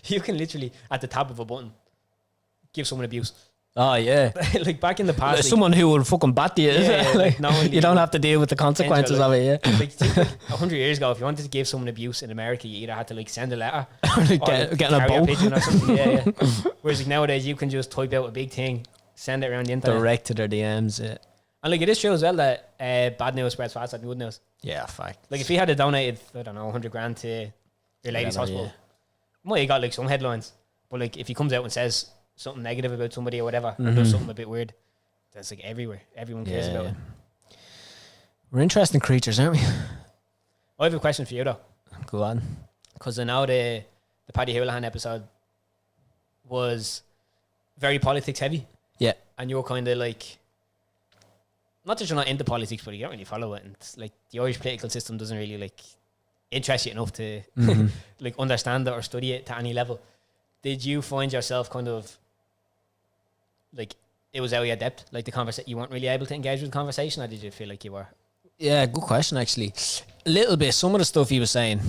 you can literally at the tap of a button give someone abuse. Oh, yeah. Like back in the past, like, Someone who would fucking bat you. Yeah, like, no one you don't have to deal with the consequences of it, yeah. like, think, like 100 years ago, if you wanted to give someone abuse in America, you either had to like send a letter Or or get on a carry boat. pigeon or something. Yeah. Whereas like nowadays, you can just type out a big thing, send it around the internet. Direct to their DMs, yeah. And like it is true as well that bad news spreads faster than good news. Yeah, fact. Like if he had donated, I don't know, 100 grand to your lady's Whatever, hospital, yeah. might have got like some headlines. But like if he comes out and says something negative about somebody or whatever, or does something a bit weird, that's like everywhere. Everyone cares about it. We're interesting creatures, aren't we? I have a question for you though, Go on. because I know the Paddy Houlihan episode was very politics heavy, Yeah. and you're kind of like, not that you're not into politics, but you don't really follow it, and it's like the Irish political system doesn't really like interest you enough to like understand it or study it to any level. Did you find yourself kind of like it was out of your depth, like the conversation, you weren't really able to engage with the conversation, or did you feel like you were? Yeah, good question, actually. A little bit. Some of the stuff he was saying,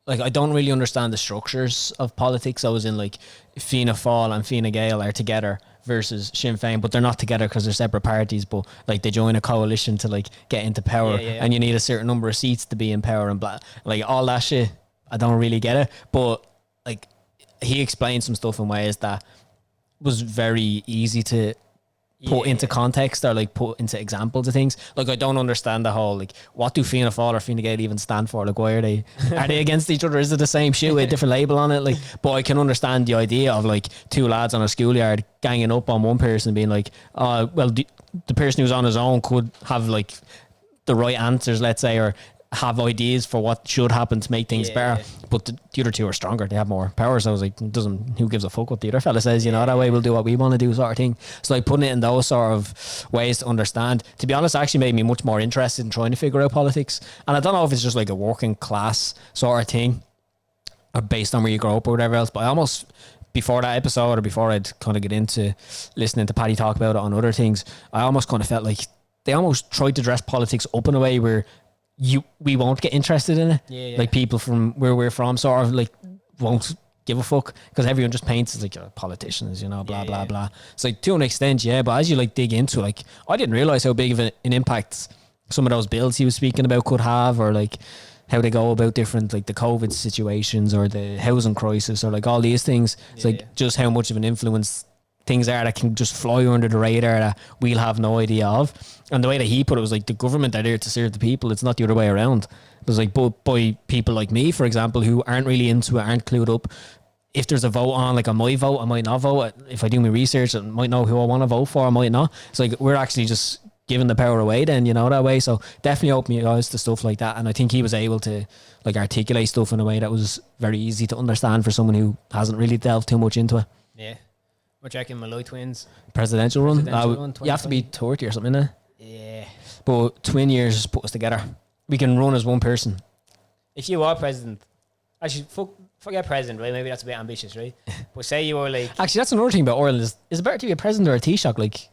like, I don't really understand the structures of politics. I was in, like, Fianna Fáil and Fine Gael are together versus Sinn Féin, but they're not together because they're separate parties, but, like, they join a coalition to, like, get into power, and you need a certain number of seats to be in power and blah. Like, all that shit, I don't really get it. But, like, he explained some stuff in ways that was very easy to put into context or like put into examples of things. Like I don't understand the whole like what do Fianna Fáil or Fine Gael even stand for? Like why are they against each other? Is it the same shit with a different label on it? Like, but I can understand the idea of like two lads on a schoolyard ganging up on one person and being like, well the person who's on his own could have like the right answers, let's say, or have ideas for what should happen to make things better. But the other two are stronger, they have more power. So I was like, who gives a fuck what the other fella says, you know, that way we'll do what we want to do, sort of thing. So like putting it in those sort of ways to understand, to be honest, actually made me much more interested in trying to figure out politics. And I don't know if it's just like a working class sort of thing or based on where you grow up or whatever else, but I almost, before that episode or before I'd kind of get into listening to Paddy talk about it on other things, I almost kind of felt like they almost tried to dress politics up in a way where we won't get interested in it. Like people from where we're from sort of like won't give a fuck because everyone just paints as like politicians, you know, blah blah blah. So like, to an extent, yeah, but as you like dig into, like, I didn't realize how big of an impact some of those bills he was speaking about could have, or like how they go about different, like the COVID situations or the housing crisis or like all these things. It's like just how much of an influence things are that can just fly under the radar that we'll have no idea of. And the way that he put it was like the government are there to serve the people. It's not the other way around. It was like, but by people like me, for example, who aren't really into it, aren't clued up if there's a vote on, like I might vote, I might not vote. If I do my research, I might know who I want to vote for, I might not. It's like we're actually just giving the power away then, you know, that way. So definitely open your eyes to stuff like that. And I think he was able to like articulate stuff in a way that was very easy to understand for someone who hasn't really delved too much into it. Yeah. What do you reckon, Molloy Twins? Presidential run? Run, You have to be 30 or something, innit? Yeah. But twin years put us together. We can run as one person. If you are president, actually, forget president, right? Maybe that's a bit ambitious, right? But say you were like... Actually, that's another thing about Ireland. Is it better to be a president or a Taoiseach? Like,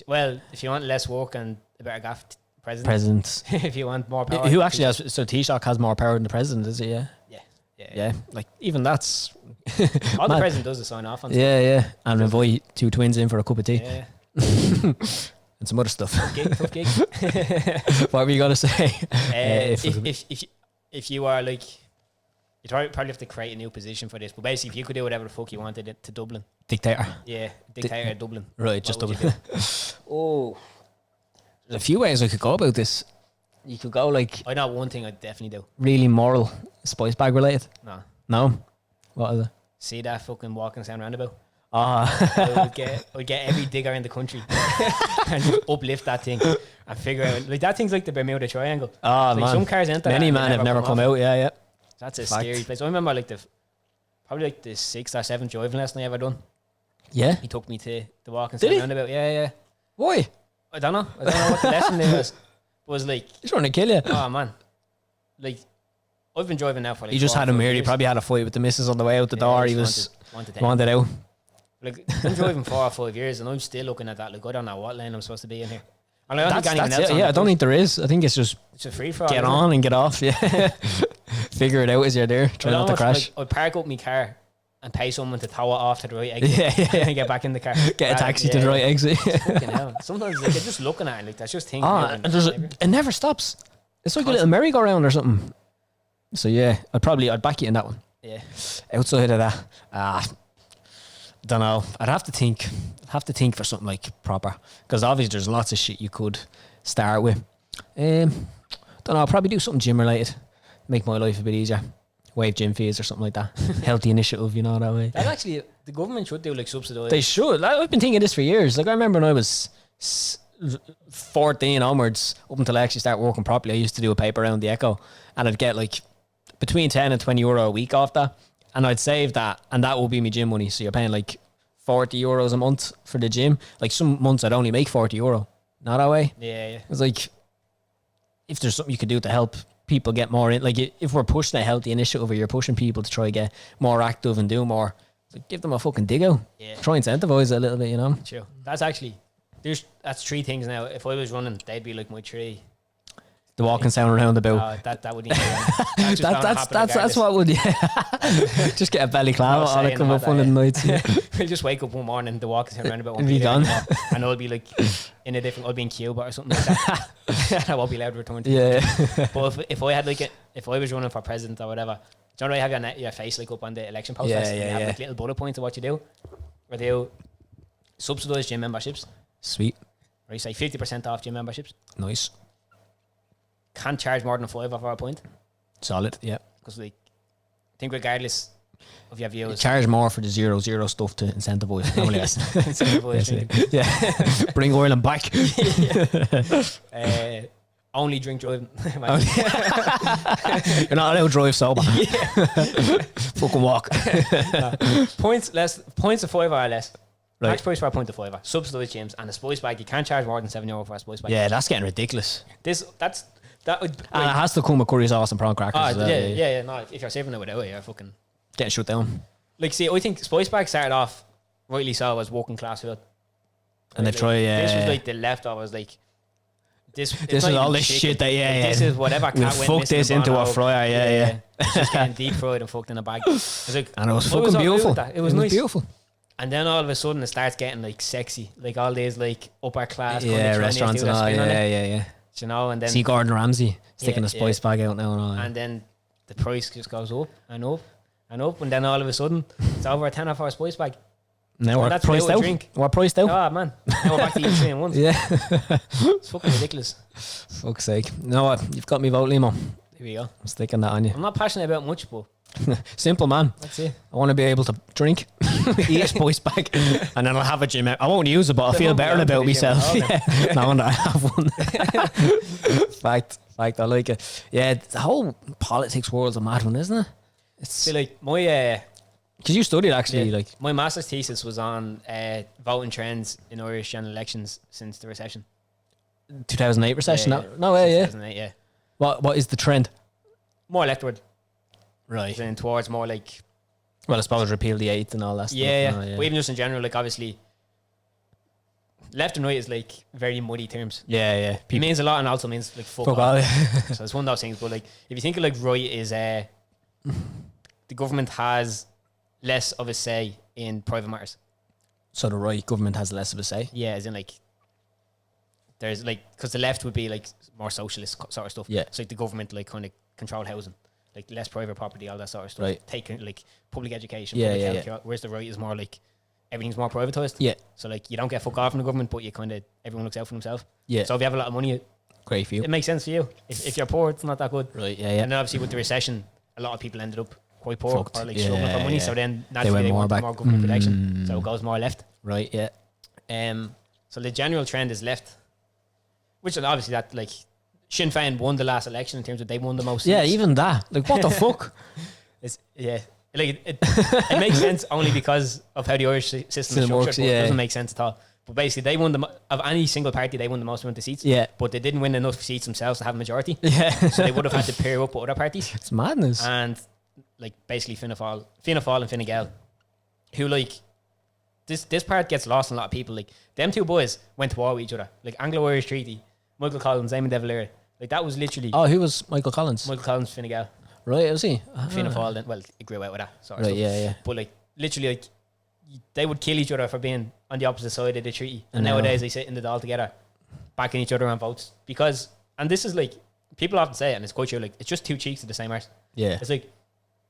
well, if you want less work and a better gaff, president. If you want more power. Who actually has... So Taoiseach has more power than the president, is it? Yeah. Yeah. Like, even that's... All the president does is sign off on stuff. Yeah. And invite 2 twins in for a cup of tea. Yeah. And some other stuff. Tough gig. What were you going to say? If you are like... You probably have to create a new position for this. But basically, if you could do whatever the fuck you wanted it to Dublin. Dictator. Yeah. Dictator Dublin. Right, just What Dublin. would There's a few ways I could go about this. You could go like... I know one thing I'd definitely do. Really moral, spice bag related. No? What is it? See that fucking walking sound roundabout? Ah. I'd get every digger in the country and just uplift that thing and figure out, like, that thing's like the Bermuda Triangle. Oh, like man. some cars enter Many that men and have never come out. Yeah. That's a Fact. scary place. I remember like probably like the 6th or 7th driving lesson I ever done. Yeah? He took me to the walking Did sound he? roundabout. Yeah. Why? I don't know what the lesson there was. Was like, He's trying to kill you. oh man, like I've been driving now for like... You just 4 had or him 5 here. He years. probably had a fight with the missus on the way out the door. He was wanted out. Like, I'm driving 4 or 5 years and I'm still looking at that. Like, I don't know what lane I'm supposed to be in here. And I don't think anyone else it. on Yeah, the I don't bus. think there is. I think it's just It's a free for all. get on and get off. Yeah. Figure it out as you're there. Try not to crash. Like, I'd park up my car and pay someone to tow it off to the right exit. And get back in the car. Get a taxi to the right exit. Fucking hell. Sometimes like, they're just looking at it like that's just things. And it never stops. It's like a little merry-go-round or something. So yeah, I'd back you in that one. Yeah. Outside of that, don't know. I'd have to think for something like proper, because obviously there's lots of shit you could start with. Don't know. I'll probably do something gym related, make my life a bit easier. Waive gym fees or something like that. Healthy initiative, you know, that way. That actually, the government should do like subsidise. They should. Like, I've been thinking this for years. Like, I remember when I was 14 onwards, up until I actually start working properly, I used to do a paper around the Echo, and I'd get like between 10 and 20 euro a week off that, and I'd save that, and that will be my gym money. So you're paying like 40 euros a month for the gym. Like, some months I'd only make 40 euro. Not that way. Yeah. It's like, if there's something you could do to help people get more in, like if we're pushing a healthy initiative or you're pushing people to try to get more active and do more, like, give them a fucking dig out. Yeah. Try and incentivize it a little bit, you know. True. That's 3 things now. If I was running, they'd be like my 3. The walking sound around about. That would need to That's what would just get a belly clap on it, come up one of the nights. We'll just wake up one morning, the walking sound around about And be gone. and I'll be like in a different, I'll be in Cuba or something like that. I won't be allowed to return to Yeah. But if I had like if I was running for president or whatever, do you know, you have your face like up on the election post, and you have like little bullet points of what you do, or do subsidised gym memberships. Sweet. Or you say 50% off gym memberships. Nice. Can't charge more than 5 for a point. Solid. Yeah. Because like, I think regardless of your views, Charge more for the 0-0 stuff to incentivize. Yeah. Bring Ireland back. Only drink driving. You're not allowed to drive sober. Fucking walk. Points of 5 or less. Right. Max price for a point of 5. Subsidised gyms and a spice bag. You can't charge more than €7 for a spice bag. Yeah, that's getting ridiculous. That would. And it has to come with curry sauce and prawn crackers. as well, Yeah. No, if you're saving it without it, you're fucking getting shut down. like. See, I think spice bag started off rightly so as working class food, And they try. This was like the leftovers. Like this is all this shit that This is whatever cat we'll went fuck missing this in into a Bono. fryer. Yeah. It's just getting deep fried and fucked in a bag. It was like, And it was I fucking all good beautiful. with that. It was nice. beautiful. And then all of a sudden it starts getting like sexy, like all these like upper class kind of Yeah, Chinese restaurants do and that all. spin on it, Yeah. you know, and then See Gordon Ramsay sticking Yeah, a spice bag out now and all. and then the price just goes up and up and up, and then all of a sudden it's over a tenner for a spice bag. Now we're that's priced without a out. drink. We're priced out. Oh man, now we're back to eating 3 in 1. Yeah. It's fucking ridiculous. Fuck's sake. You know what? You've got me vote, Limo. Here we go. I'm sticking that on you. I'm not passionate about much, but Simple, man. That's it. I want to be able to drink, eat a spice bag, and then I'll have a gym. I won't use it, but I'll feel better about myself. Yeah. No wonder I have one. Fact. I like it. Yeah, the whole politics world's a mad one, isn't it? It's like my because you studied actually, like my master's thesis was on voting trends in Irish general elections since the recession. 2008 recession. Yeah, no way. Yeah. 2008. Yeah. What is the trend? More electorate. Right. And towards more like. Well, I suppose repeal the 8th and all that stuff. Yeah. No, yeah. But even just in general, like obviously, left and right is like very muddy terms. Yeah. It means a lot and also means like fuck all. So it's one of those things. But like, if you think of like right is the government has less of a say in private matters. So the right government has less of a say. Yeah, as in like. There's like, because the left would be like more socialist sort of stuff. Yeah. So like the government like kind of control housing, like less private property, all that sort of stuff. Right. Taking like public education, Yeah, public yeah, healthcare. Whereas the right is more like everything's more privatized. Yeah. So like you don't get fuck off from the government, but you kind of everyone looks out for themselves. Yeah. So if you have a lot of money, Great for you. it makes sense for you. If you're poor, it's not that good. Right. Yeah. And then obviously with the recession, a lot of people ended up quite poor Fucked. or like Yeah, struggling for money. yeah. So then naturally went they more want back. more government protection. So it goes more left. Right. Yeah. So the general trend is left. Which is obviously that like Sinn Féin won the last election in terms of they won the most. Yeah. seats. Even that. Like, what the fuck? Like it makes sense only because of how the Irish system is structured. works, But yeah. it doesn't make sense at all. But basically, they won of any single party, they won the most amount of seats. Yeah. But they didn't win enough seats themselves to have a majority. Yeah. So they would have had to pair up with other parties. It's madness. And like basically Fianna Fáil and Fine Gael, who like this part gets lost on a lot of people. Like them two boys went to war with each other. Like Anglo-Irish Treaty, Michael Collins, Eamon de Valera. Like that was literally Oh, who was Michael Collins? Michael Collins, Fine Gael. Right, was he? Fianna Fáil, then, well, it grew out with that sort of Right, stuff. yeah. But like literally, like they would kill each other for being on the opposite side of the treaty. And I know. nowadays they sit in the Dáil together, backing each other on votes because. And this is like people often say it, and it's quite true. Like it's just two cheeks of the same arse. Yeah. It's like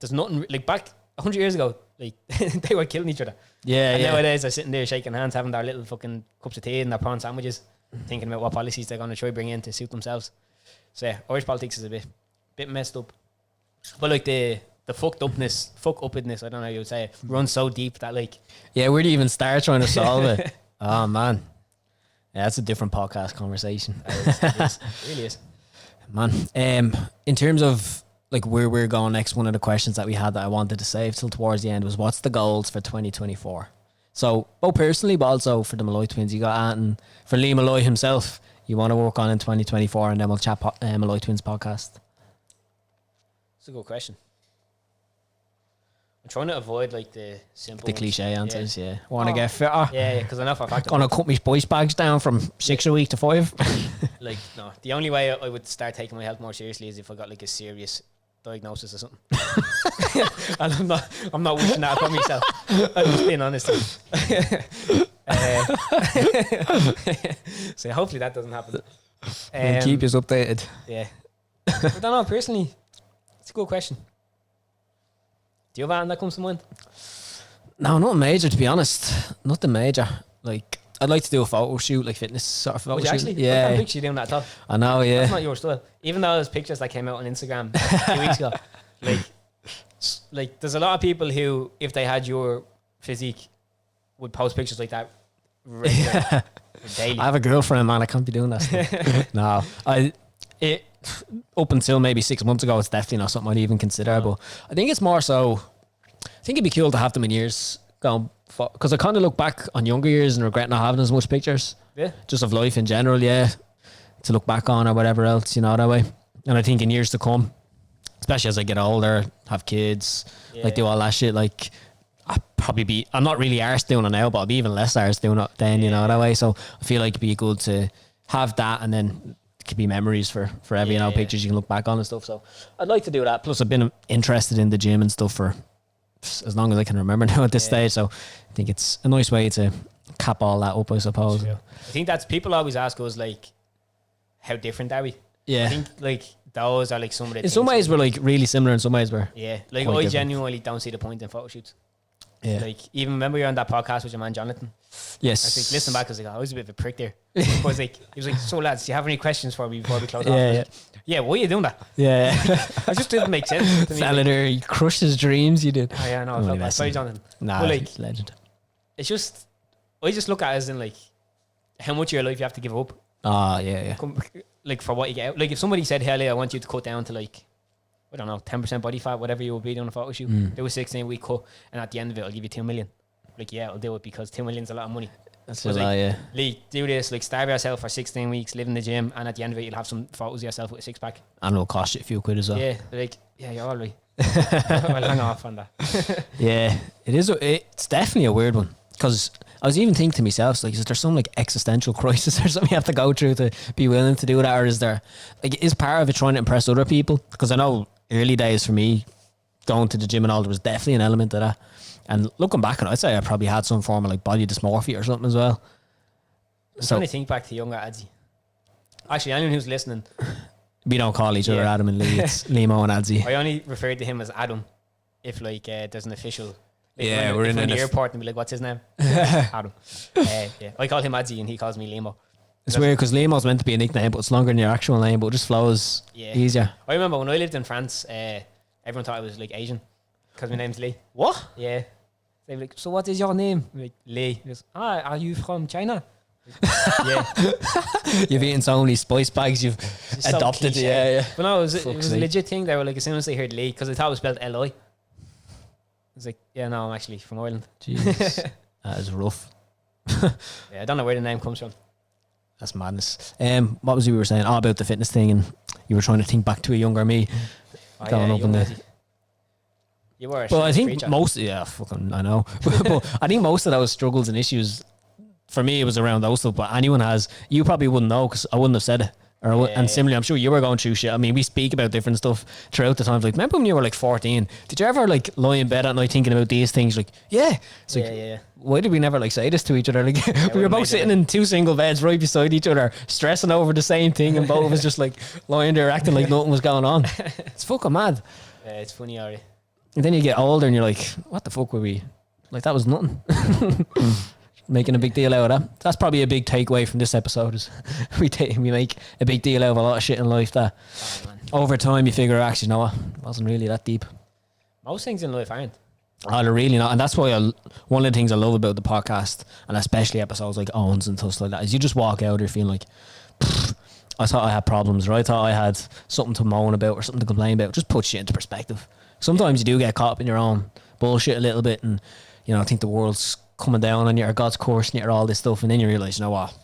there's nothing like back 100 years ago. Like they were killing each other. Yeah, And yeah. nowadays they're sitting there shaking hands, having their little fucking cups of tea and their prawn sandwiches, thinking about what policies they're going to try bring in to suit themselves. So yeah, Irish politics is a bit messed up. But like the fuck upness, I don't know how you would say it, runs so deep that like Yeah, where do you even start trying to solve it? Oh, man. Yeah, that's a different podcast conversation. it really is. Man, in terms of like where we're going next, one of the questions that we had that I wanted to save till towards the end was what's the goals for 2024? So both personally, but also for the Molloy Twins, you got and for Lee Molloy himself, you want to work on in 2024, and then we'll chat Molloy Twins podcast. It's a good question. I'm trying to avoid like the simple The ones. cliche answers, yeah. Want to get fitter? Yeah, because I know for a fact Gonna cut my spice bags down from 6 a week to 5. like no, the only way I would start taking my health more seriously is if I got like a serious diagnosis or something. And I'm not wishing that upon myself. I'm just being honest. So hopefully that doesn't happen. Keep us updated. Yeah. I don't know, personally, it's a good question. Do you have anything that comes to mind? No, nothing major, to be honest. Nothing major. Like, I'd like to do a photo shoot, like fitness sort of photo Would you shoot. actually? I Yeah. can't picture you doing that at all. I know, yeah. That's not your style. Even though there's pictures that came out on Instagram a few weeks ago, like there's a lot of people who, if they had your physique, would post pictures like that regularly, daily. I have a girlfriend, man. I can't be doing that stuff. No. Up until maybe 6 months ago, it's definitely not something I'd even consider. But I think it's more so, I think it'd be cool to have them in years going, because I kind of look back on younger years and regret not having as much pictures. Yeah. Just of life in general, yeah. To look back on or whatever else, you know, that way. And I think in years to come, especially as I get older, have kids, like do all that shit, like I'm not really arsed doing it now, but I'll be even less arsed doing it then, you know, that way. So I feel like it'd be good to have that, and then it could be memories for forever, you know, pictures you can look back on and stuff. So I'd like to do that. Plus I've been interested in the gym and stuff for as long as I can remember now at this stage. So I think it's a nice way to cap all that up, I suppose. I think that's, people always ask us like, how different are we? Yeah. I think like those are like some of the In some ways we're like really similar, in some ways we're like quite I different. genuinely don't see the point in photo shoots. Yeah. Like, even remember you were on that podcast with your man Jonathan? Yes. I was like, listen back, I was like, I was a bit of a prick there. I was like, he was like, so lads, do you have any questions for me before we close off? I was like, yeah, why are you doing that? Yeah. It just didn't make sense to me. Fella there, you crushed his dreams, you did. Oh yeah, no, I Only felt bad. messing. Sorry, Jonathan. Nah, But, like, legend. it's just, I just look at it as in like, how much of your life you have to give up, Ah, yeah. like for what you get out. Like if somebody said, "Hell yeah, I want you to cut down to like, I don't know, 10% body fat, whatever you will be doing a photo shoot, do a 16-week cut, and at the end of it, I'll give you 2 million." Like, yeah, I'll do it because 2 million's a lot of money. That's I was a lot, like, yeah. Lee, do this, like starve yourself for 16 weeks, live in the gym, and at the end of it, you'll have some photos of yourself with a six pack. And it'll cost you a few quid as well. Yeah, they're like, yeah, you're all right. I'll hang off on that. Yeah, it is. It's definitely a weird one because I was even thinking to myself, like, is there some like existential crisis or something you have to go through to be willing to do that, or is there like is part of it trying to impress other people? Because I know early days for me, going to the gym and all, there was definitely an element of that. And looking back on it, I'd say I probably had some form of like body dysmorphia or something as well. I'm trying to think back to younger Adzi. Actually, anyone who's listening, we don't call each other Yeah. Adam and Lee. It's Limo and Adzi. I only refer to him as Adam if like there's an official. Like, Yeah, when we're if in we're an the of- airport and be like, "What's his name?" Adam. Yeah, I call him Adzi and he calls me Limo. It's weird because Limo's meant to be a nickname, but it's longer than your actual name, but it just flows Yeah. easier. I remember when I lived in France, everyone thought I was like Asian because my name's Lee. What? Yeah. They were like, "So what is your name?" I'm like, Lee. He goes, "Are you from China?" Yeah. You've eaten so many spice bags, you've It's so adopted. cliche. Yeah. But no, it was Fuck's a sake. legit thing. They were like, as soon as they heard Lee, because I thought it was spelled L-I. I was like, yeah, no, I'm actually from Ireland. Jesus, that is rough. Yeah, I don't know where the name comes from. That's madness. What was you were saying? Oh, about the fitness thing, and you were trying to think back to a younger me. Oh, Going yeah, up in young the- Adzi. You were a But I shit think creature. most, I know. But I think most of those struggles and issues, for me, it was around those stuff. But anyone has, you probably wouldn't know because I wouldn't have said it. And similarly, I'm sure you were going through shit. I mean, we speak about different stuff throughout the time. Like, remember when you were like 14? Did you ever like lie in bed at night thinking about these things? Like, yeah. It's like, yeah. why did we never like say this to each other? Like, we were would've both made sitting it. in two single beds right beside each other, stressing over the same thing, and both of us just like lying there acting like nothing was going on. It's fucking mad. Yeah, it's funny, Ari. And then you get older and you're like, what the fuck were we? Like, that was nothing. Making a big deal out of that. That's probably a big takeaway from this episode is we make a big deal out of a lot of shit in life that Oh, man. over time you figure, actually, no, it wasn't really that deep. Most things in life aren't. Oh, they're really not. And that's why one of the things I love about the podcast, and especially episodes like Owens and stuff like that, is you just walk out there feeling like, I thought I had problems, or I thought I had something to moan about or something to complain about. Just put shit into perspective. Sometimes you do get caught up in your own bullshit a little bit, and you know, I think the world's coming down on you, or God's coursing you, or all this stuff, and then you realise, you know what?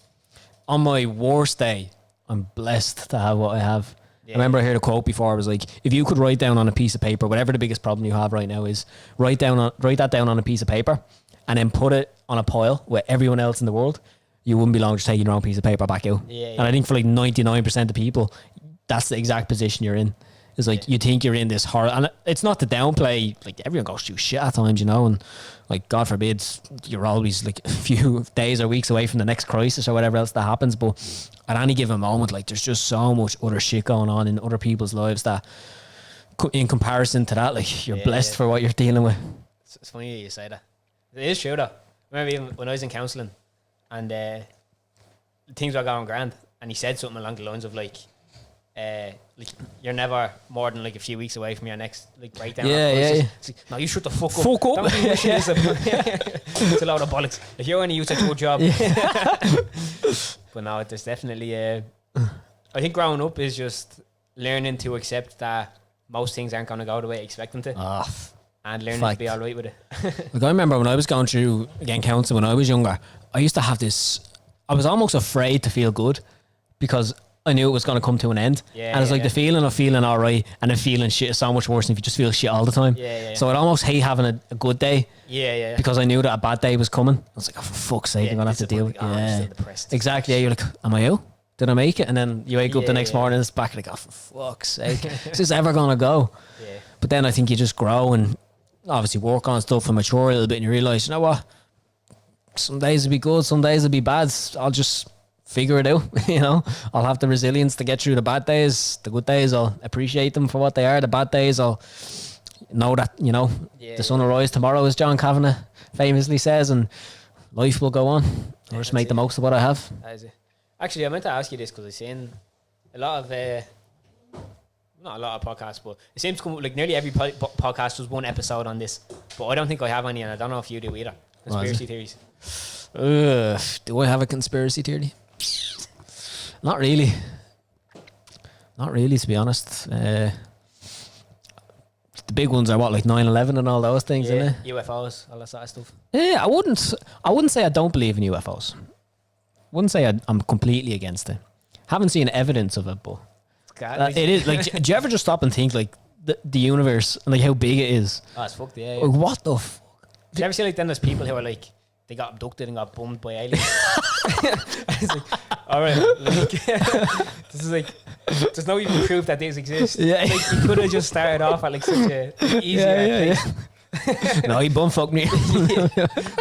On my worst day, I'm blessed to have what I have. Yeah. I remember I heard a quote before. It was like, if you could write down on a piece of paper, whatever the biggest problem you have right now is, write that down on a piece of paper, and then put it on a pile with everyone else in the world. You wouldn't be long just taking your own piece of paper back out. Yeah, And I think for like 99% of people, that's the exact position you're in. It's like, you think you're in this horror, and it's not to downplay, like everyone goes through shit at times, you know, and like, God forbid, you're always like a few days or weeks away from the next crisis or whatever else that happens. But at any given moment, like, there's just so much other shit going on in other people's lives that in comparison to that, like, you're blessed for what you're dealing with. It's funny you say that. It is true though. I remember even when I was in counselling and things were going grand, and he said something along the lines of like you're never more than like a few weeks away from your next like breakdown. Yeah. It's like, no, you shut the fuck up. Fuck up. Don't be wishing this it's a load of bollocks. If you're only used to your job. But no, there's definitely I think growing up is just learning to accept that most things aren't going to go the way I expect them to, and learning to be all right with it. Like, I remember when I was going through, again, counselling when I was younger, I used to have this, I was almost afraid to feel good because I knew it was going to come to an end. Yeah, and it's like yeah. the feeling of feeling all right and then feeling shit is so much worse than if you just feel shit all the time. Yeah. So I'd almost hate having a good day Yeah. because I knew that a bad day was coming. I was like, oh, for fuck's sake, I'm going to have to deal with it. I'm Yeah, still depressed. exactly. Yeah, you're like, am I out? Did I make it? And then you wake up the next Yeah. morning and it's back like, oh, for fuck's sake, is this ever going to go? Yeah. But then I think you just grow and obviously work on stuff and mature a little bit, and you realise, you know what? Some days will be good, some days will be bad. I'll just figure it out, you know? I'll have the resilience to get through the bad days. The good days, I'll appreciate them for what they are. The bad days, I'll, know that, Yeah, the sun will rise tomorrow, as John Kavanagh famously says, and life will go on. I'll just make the most of what I have. That is it. Actually, I meant to ask you this because I've seen a lot of, not a lot of podcasts, but it seems to come like nearly every podcast was one episode on this. But I don't think I have any, and I don't know if you do either. Conspiracy theories. Do I have a conspiracy theory? Not really. Not really, to be honest. The big ones are what, like 9/11 and all those things, Yeah, isn't it? UFOs, all that sort of stuff. Yeah, I wouldn't say I don't believe in UFOs. Wouldn't say I'm completely against it. Haven't seen evidence of it, but it is like. Do you ever just stop and think like the universe and like how big it is? Oh, it's fucked, yeah. Like, what the fuck? Do you ever see like then there's people who are like they got abducted and got bummed by aliens? It's like, all right, like, this is like there's no even proof that these exist. Yeah, like you could have just started off at like such a easier place. No, he bumfucked me.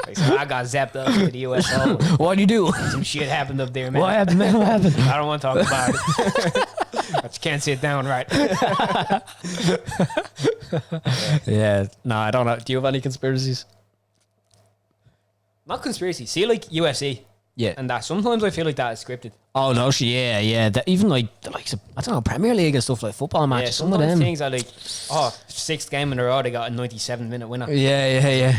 Like, so I got zapped up to the USO. What'd you do? Some shit happened up there, man. What happened, man? What happened? I don't want to talk about it. I just can't sit down right. Yeah, no, I don't know. Do you have any conspiracies? Not conspiracy. See, like UFC. Yeah. And that sometimes I feel like that is scripted. Oh no, yeah. That even like the likes of, I don't know, Premier League and stuff like football matches. Yeah, some of sometimes them things are like, oh, sixth game in a row, they got a 97-minute winner. Yeah.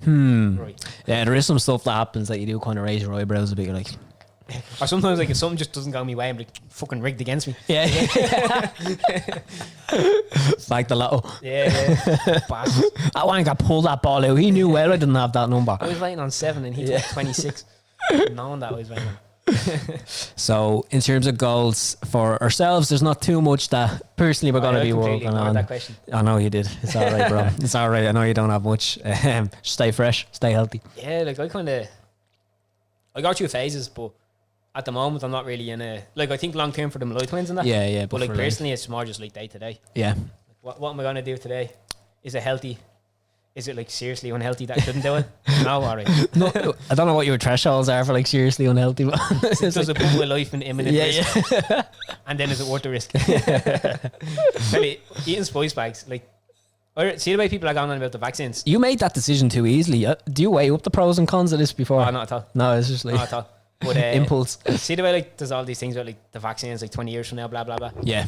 Right. Yeah, there is some stuff that happens that you do kind of raise your eyebrows a bit. You're like, Or sometimes like if something just doesn't go my way, I'm like fucking rigged against me. yeah. Like the lotto. Yeah. Bastards. That one got pulled that ball out. He knew well I didn't have that number. I was waiting on 7 and he took 26. Knowing that I was waiting on. So in terms of goals for ourselves, there's not too much that personally we're going to be working on. That question. I know you did. It's all right, bro. It's all right. I know you don't have much. Stay fresh, stay healthy. Yeah, like I go through phases, but at the moment I'm not really in a, like I think long term for the Molloy Twins and that. Yeah. But like for personally it's more just like day to day. yeah. What am I going to do today? Is it healthy? Is it like seriously unhealthy that I shouldn't do it? No, alright. No, I don't know what your thresholds are for like seriously unhealthy. But Does it put my life in imminent risk? yeah. And then is it worth the risk? Tell you, eating spice bags, like, see the way people are going on about the vaccines? You made that decision too easily. Do you weigh up the pros and cons of this before? Oh, not at all. No, it's just like Not at all. But, impulse. See the way like there's all these things about like the vaccines like 20 years from now, blah blah blah. Yeah.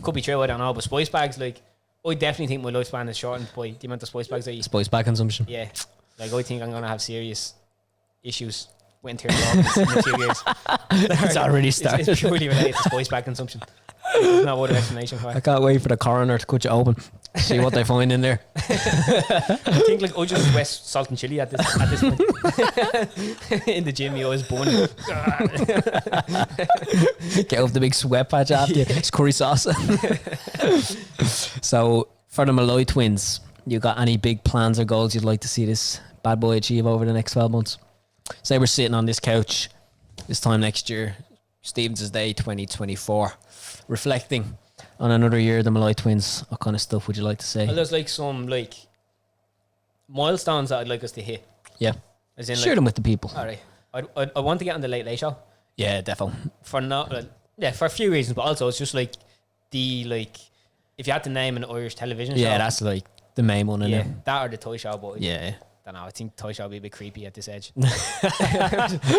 Could be true, I don't know. But spice bags, like, I definitely think my lifespan is shortened by the amount of spice bags I eat. Spice bag consumption. Yeah, like I think I'm gonna have serious issues with internal organs in a few years. It's already started. It's purely related to spice bag consumption. There's no other explanation for I it. can't wait for the coroner to cut you open. See what they find in there. I think like I just west salt and chili at this point. In the gym, you always burn. Get off the big sweat patch after you. It's curry sauce. So for the Molloy Twins, you got any big plans or goals you'd like to see this bad boy achieve over the next 12 months? Say we're sitting on this couch this time next year, Stevens' Day 2024, reflecting on another year of the Molloy Twins. What kind of stuff would you like to say? Well, there's like some like milestones that I'd like us to hit. Yeah. As in, Share like, them with the people. all right, I want to get on the Late Late Show Yeah, defo. for for a few reasons, but also it's just like if you had to name an Irish television show, Yeah, that's like the main one, isn't it? that or the Toy Show, but Yeah. don't know. I think Toy Show would be a bit creepy at this age.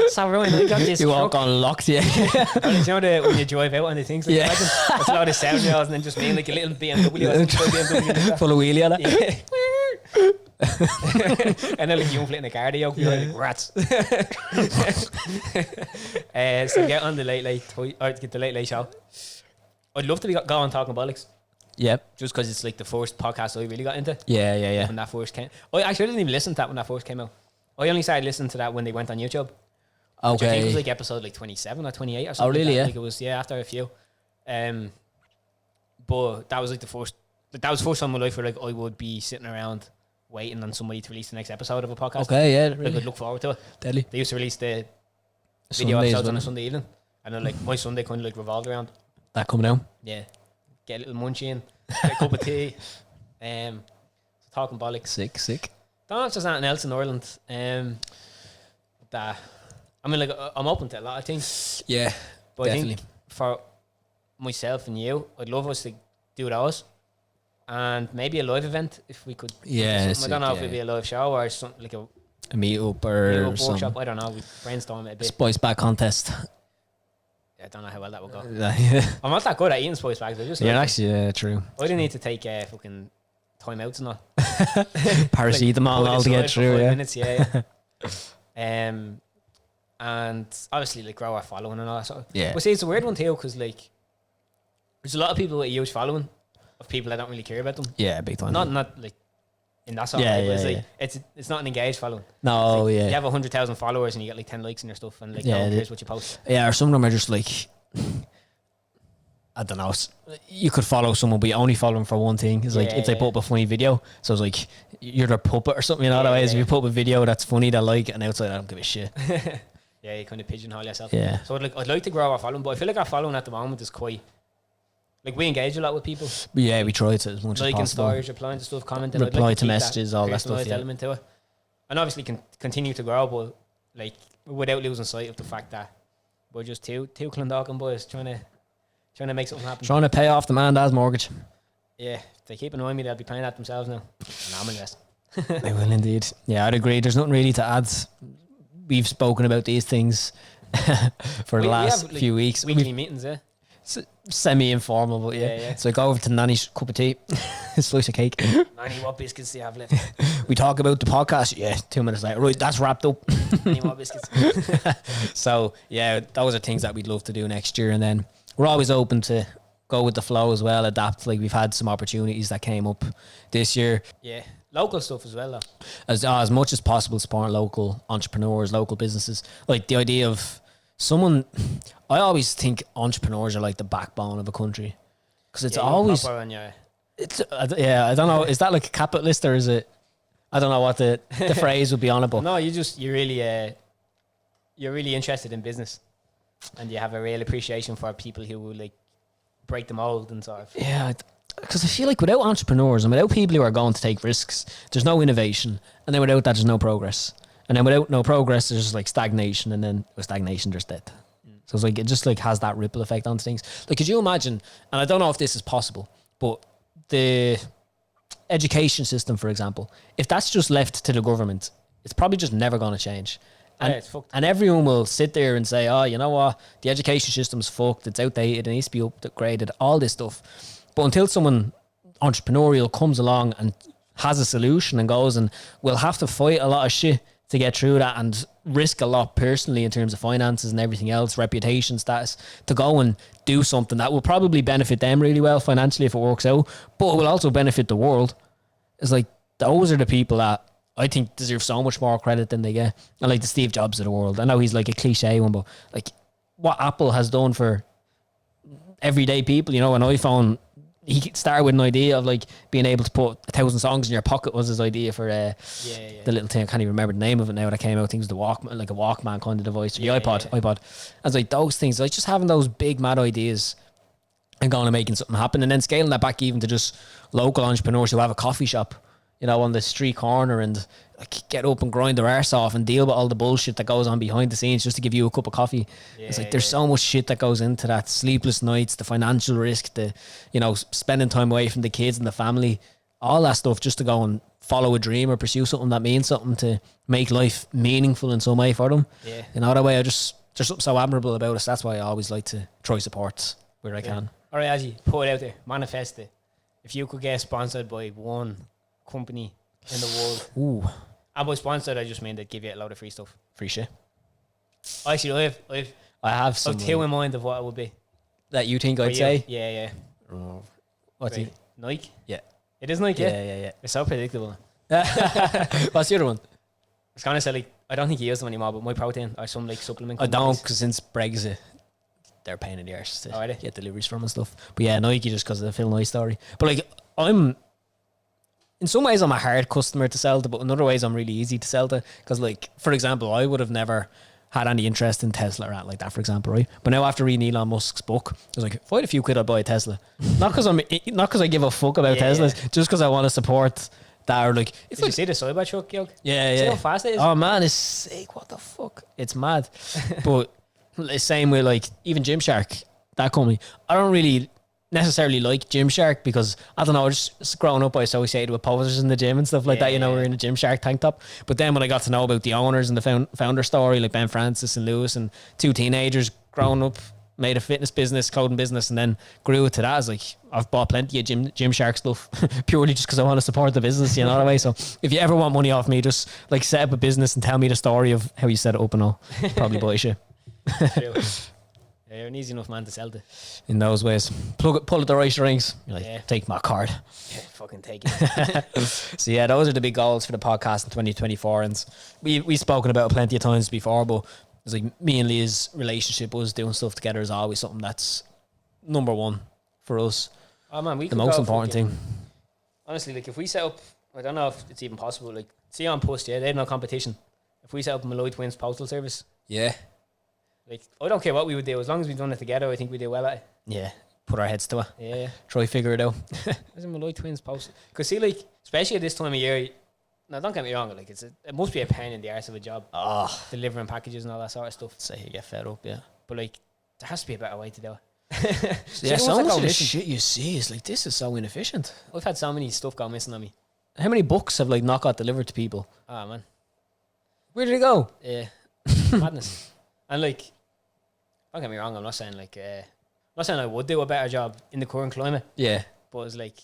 So Ryan, I got this. You walk truck. on locked, yeah. You know when you drive out on the things, like, Yeah. imagine it's a lot of 7-year-olds and then just being like a little BMW or something. BMW Full of wheelie on it. yeah. And then like you flip in the car, they yoke you like rats. So get on the get the Late Late Show. I'd love to go on talking bollocks, Yep. just because it's like the first podcast I really got into. Yeah. When that first came, I didn't even listen to that when that first came out. I only started listening to that when they went on YouTube. Which I think it was Okay. like episode like 27 or 28 or something. really? Like that. Yeah. Like it was after a few. But that was like the first time in my life where like I would be sitting around waiting on somebody to release the next episode of a podcast. Okay, yeah. Like Really. I'd look forward to it. Deadly. They used to release the video Sundays, episodes on a wasn't it? Sunday evening, and then like my Sunday kind of like revolved around That coming out. get a little munchie in, get a cup of tea, talking bollocks. Sick. Don't know if there's anything else in Ireland. That I mean, like I'm open to a lot of things, Yeah. but Definitely. I think for myself and you, I'd love us to do those. and maybe a live event if we could. Yeah, I don't know if it'd be a live show or something like a meet-up or some workshop. I don't know. We brainstorm it a bit. spice bag contest. I don't know how well that would go. Yeah, I'm not that good at eating spice bags. I just actually, true. I didn't need to take fucking timeouts and all. Paracetamol all to get through. Yeah. Minutes, yeah. And obviously like grow our following and all that sort of. Yeah. But see, it's a weird one too because like there's a lot of people with a huge following of people that don't really care about them. Yeah, big time. Not like in that sort Yeah, of way, but yeah, it's like it's not an engaged following. No, Like, yeah. you have 100,000 followers and you get like 10 likes on your stuff and like Yeah, no one they- cares what you post. Yeah, or some of them are just like, I don't know. You could follow someone, but you only follow them for one thing. It's like Yeah, if they yeah. put up a funny video, so it's like you're their puppet or something. You know, that way. If you put up a video that's funny, they like it, and outside I don't give a shit. Yeah, you kind of pigeonhole yourself. Yeah. So I'd like to grow our following, but I feel like our following at the moment is quite like we engage a lot with people, But yeah, we try to as much as liking possible. stories, replying to stuff, commenting, I'd Reply like to keep messages, all that stuff, personalised yeah. element to it, and obviously can continue to grow, but like without losing sight of the fact that we're just two Clondalkin boys trying to make something happen. Trying to pay off the man dad's mortgage. Yeah, if they keep annoying me, they'll be paying that themselves now. And I'm invest. They will indeed. Yeah, I'd agree. There's nothing really to add. We've spoken about these things for the last have, like, few weeks. Weekly meetings, yeah. Semi-informal, but yeah. Yeah, yeah. So I go over to Nanny's cup of tea, slice of cake. Nanny, what biscuits do you have left? We talk about the podcast. Yeah, 2 minutes later. Right, that's wrapped up. Nanny, what biscuits? So yeah, those are things that we'd love to do next year, and then we're always open to go with the flow as well, adapt. Like we've had some opportunities that came up this year. Yeah, local stuff as well though. As much as possible, support local entrepreneurs, local businesses. Like the idea of someone, I always think entrepreneurs are like the backbone of a country because it's Yeah, you're always. proper on your- It's yeah. I don't know. Is that like a capitalist or is it? I don't know what the phrase would be on it, but No, you're really interested in business, and you have a real appreciation for people who will like break the mold and sort of. yeah. Because I feel like without entrepreneurs and without people who are going to take risks, there's no innovation, and then without that, there's no progress, and then without no progress, there's like stagnation, and then with stagnation, there's death. So it's like it just like has that ripple effect on things. Like, could you imagine? And I don't know if this is possible, but the education system, for example, if that's just left to the government, it's probably just never going to change. And, Yeah, it's fucked. and everyone will sit there and say, oh, you know what? The education system's fucked. It's outdated. It needs to be upgraded. All this stuff. But until someone entrepreneurial comes along and has a solution and goes and we'll have to fight a lot of shit to get through that and risk a lot personally in terms of finances and everything else, reputation, status, to go and do something that will probably benefit them really well financially if it works out, but it will also benefit the world. It's like those are the people that I think deserve so much more credit than they get. And like the Steve Jobs of the world. I know he's like a cliche one, but like what Apple has done for everyday people, you know, an iPhone, he started with an idea of like being able to put 1,000 songs in your pocket was his idea for the little thing. I can't even remember the name of it now that came out. I think it was the Walkman, like a Walkman kind of device, or the iPod. And it's like those things, like just having those big mad ideas and going and making something happen, and then scaling that back even to just local entrepreneurs who have a coffee shop, you know, on the street corner, and like get up and grind their arse off and deal with all the bullshit that goes on behind the scenes just to give you a cup of coffee. It's like there's so much shit that goes into that. Sleepless nights, the financial risk, the, you know, spending time away from the kids and the family, all that stuff just to go and follow a dream or pursue something that means something to make life meaningful in some way for them. Yeah. You know, that way there's something so admirable about us. That's why I always like to try support where I can. All right, Azzy, put it out there. Manifest it. If you could get sponsored by one company in the world. Ooh. And by sponsored, I just mean they'd give you a load of free stuff. Free shit. Actually, I have some two in mind of what it would be. that you think For I'd you. say. Yeah. What's Right. it? Nike? Yeah. It is Nike, yeah? Yeah. It's so predictable. What's the other one? It's kind of silly. I don't think you use them anymore, but My Protein or some like supplement I don't, companies. because since Brexit, they're a pain in the arse to Oh, are they? get deliveries from and stuff. But yeah, Nike just because of the Phil Knight story. But like, in some ways, I'm a hard customer to sell to, but in other ways, I'm really easy to sell to. Because like, for example, I would have never had any interest in Tesla or anything like that, for example, right? But now after reading Elon Musk's book, I was like, if I had a few quid, I'd buy a Tesla. not because I give a fuck about Yeah, Teslas, just because I want to support that. Or like, it's Did you like, see the Cybertruck, Yog? yeah, See yeah. how fast it is? Oh man, it's sick. What the fuck? It's mad. But the same way, like even Gymshark, that company, I don't really necessarily like Gymshark because I don't know, just growing up I associated with posers in the gym and stuff like that, you know, we're in a Gymshark tank top. But then when I got to know about the owners and the founder story, like Ben Francis and Lewis, and two teenagers growing up, made a fitness business, clothing business, and then grew it to that. I was like, I've bought plenty of Gymshark stuff purely just because I want to support the business, you know the way. So if you ever want money off me, just like set up a business and tell me the story of how you set it up, and I'll probably buy shit. True. Yeah, you're an easy enough man to sell to. In those ways, pull at the right strings. You're like, take my card. Yeah, fucking take it. So yeah, those are the big goals for the podcast in 2024, and we've spoken about it plenty of times before, but it's like me and Leah's relationship, us doing stuff together, is always something that's number one for us. Oh man, the most important thing. Honestly, like if we set up, I don't know if it's even possible. Like, see on Post, yeah, they have no competition. If we set up a Molloy Twins postal service, yeah, like I don't care what we would do as long as we've done it together. I think we do well at it. Yeah, put our heads to it. Yeah, try figure it out. There's a Molloy Twins postal. Because see, like especially at this time of year. Now, don't get me wrong. Like it must be a pain in the arse of a job. Delivering packages and all that sort of stuff. Say you get fed up, yeah. But like, there has to be a better way to do it. Yeah, so much of the shit you see is like, this is so inefficient. I've had so many stuff go missing on me. How many books have like not got delivered to people? Oh man, where did it go? Yeah, madness. And like, don't get me wrong. I'm not saying like, I'm not saying I would do a better job in the current climate. Yeah, but it's like.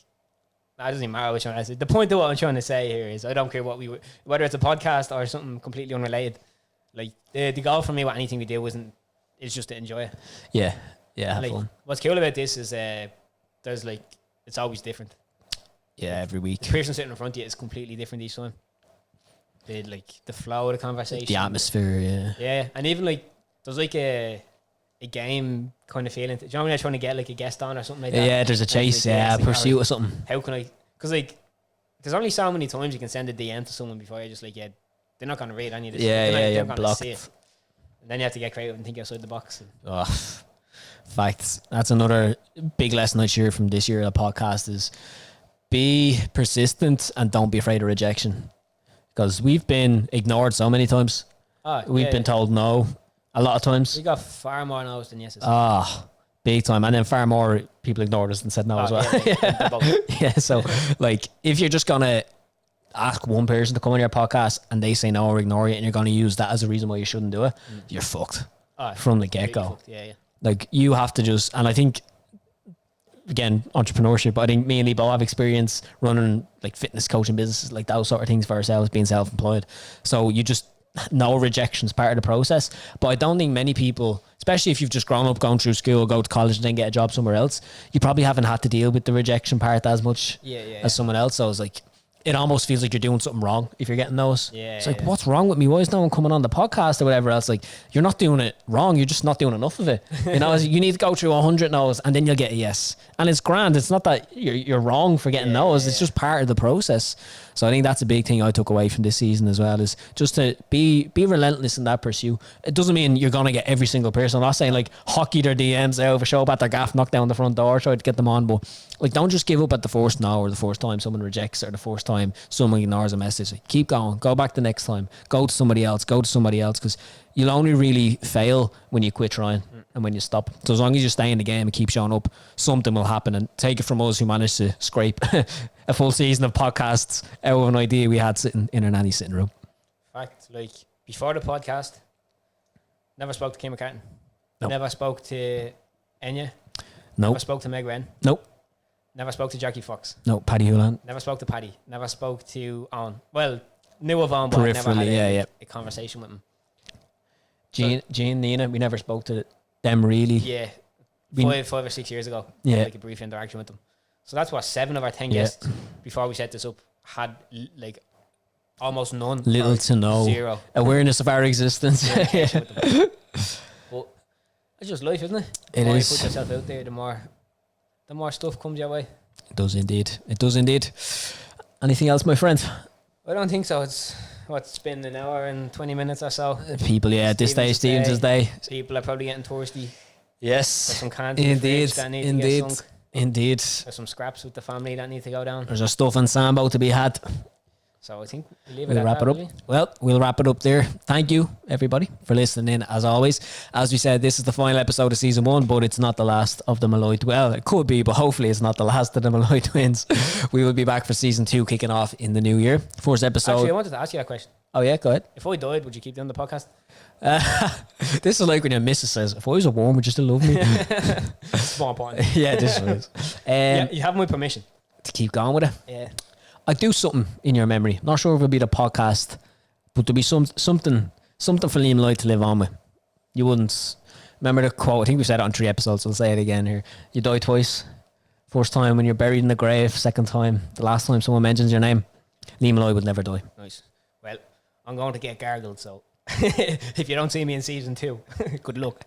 It doesn't even matter which one I say. The point of what I'm trying to say here is I don't care what whether it's a podcast or something completely unrelated. Like the goal for me with anything we do is just to enjoy it. Yeah, have like, fun. What's cool about this is there's like it's always different. Yeah, every week. The person sitting in front of you is completely different each time. The flow of the conversation, the atmosphere, yeah. Yeah, and even like there's like a game kind of feeling. Do you know when they're trying to get like a guest on or something like that? Yeah, there's a chase, a pursuit or something. How can I? Because like, there's only so many times you can send a DM to someone before you're just like, yeah, they're not going to read any of this. Yeah, blocked. See it. And then you have to get creative and think outside the box. Facts. That's another big lesson I share from this year of the podcast is be persistent and don't be afraid of rejection. Because we've been ignored so many times. We've been told no a lot of times. We got far more no's than yeses. Big time. And then far more people ignored us and said no as well. Yeah, so like if you're just going to ask one person to come on your podcast and they say no or ignore you and you're going to use that as a reason why you shouldn't do it, you're fucked from the get-go. Yeah. Like you have to just, and I think, again, entrepreneurship, I think me and Lee both have experience running like fitness coaching businesses, like those sort of things for ourselves, being self-employed. So you just, no rejection's part of the process. But I don't think many people, especially if you've just grown up going through school, go to college and then get a job somewhere else, you probably haven't had to deal with the rejection part as much as someone else. So it's like, it almost feels like you're doing something wrong if you're getting those. It's like, what's wrong with me? Why is no one coming on the podcast or whatever else? Like, you're not doing it wrong. You're just not doing enough of it. You know, you need to go through 100 no's and then you'll get a yes. And it's grand. It's not that you're wrong for getting no's. It's just part of the process. So I think that's a big thing I took away from this season as well, is just to be relentless in that pursuit. It doesn't mean you're going to get every single person. I'm not saying like hockey their DMs out, show up at their gaff, knock down the front door, try to get them on. But like, don't just give up at the first no or the first time someone rejects or the first time someone ignores a message. Like, keep going. Go back the next time. Go to somebody else. Because you'll only really fail when you quit trying and when you stop. So as long as you stay in the game and keep showing up, something will happen. And take it from us who managed to scrape a full season of podcasts out of an idea we had sitting in our nanny's sitting room. Fact, like before the podcast, never spoke to Kim McCartan. Nope. Never spoke to Enya. Nope. Never spoke to Meg Wren. Nope. Never spoke to Jackie Fox. No, Paddy Houlihan. Never spoke to Paddy. Never spoke to Owen. Well, knew of Owen, but I never had a conversation with him. Jean, Nina, we never spoke to them really. Yeah. 5 or 6 years ago. Yeah. Like a brief interaction with them. So that's what 7 of our 10 guests before we set this up had like almost none. Little to no. Zero. Awareness of our existence. But it's just life, isn't it? The more is. you put yourself out there, the more stuff comes your way. It does indeed. Anything else, my friend? I don't think so. It's been an hour and 20 minutes or so. People, at this stage, Stevens' day. People are probably getting thirsty. Yes. There's some cans in the fridge that need to get sunk. Indeed. There's some scraps with the family that need to go down. There's a stuff and sambo to be had. So I think we'll leave it We'll at wrap that, it up. will we? Well, we'll wrap it up there. Thank you, everybody, for listening in, as always. As we said, this is the final episode of season 1, but it's not the last of the Molloy. Well, it could be, but hopefully it's not the last of the Molloy Twins. We will be back for season 2, kicking off in the new year. First episode. Actually, I wanted to ask you that question. Oh, yeah, go ahead. If I died, would you keep doing the podcast? This is like when your missus says, if I was a worm, would you still love me? It's more important. Yeah, this is. Yeah, you have my permission. To keep going with it. Yeah. I'd do something in your memory. Not sure if it'll be the podcast, but there'll be something for Liam Lloyd to live on with. You wouldn't remember the quote. I think we said it on 3 episodes. I'll say it again here. You die twice. First time when you're buried in the grave. Second time, the last time someone mentions your name. Liam Lloyd would never die. Nice. Well, I'm going to get gargled, so if you don't see me in season 2, good luck.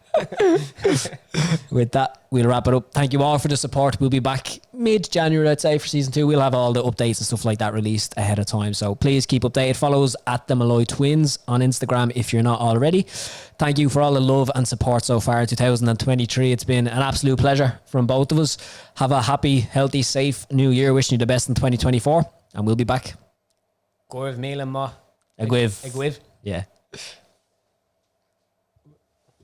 With that, we'll wrap it up. Thank you all for the support. We'll be back mid-January, I'd say, for season 2. We'll have all the updates and stuff like that released ahead of time. So please keep updated. Follow us at the Molloy Twins on Instagram if you're not already. Thank you for all the love and support so far in 2023. It's been an absolute pleasure from both of us. Have a happy, healthy, safe new year. Wishing you the best in 2024. And we'll be back. Gorv Milan Ma. Agwiv. Agwiv. Yeah.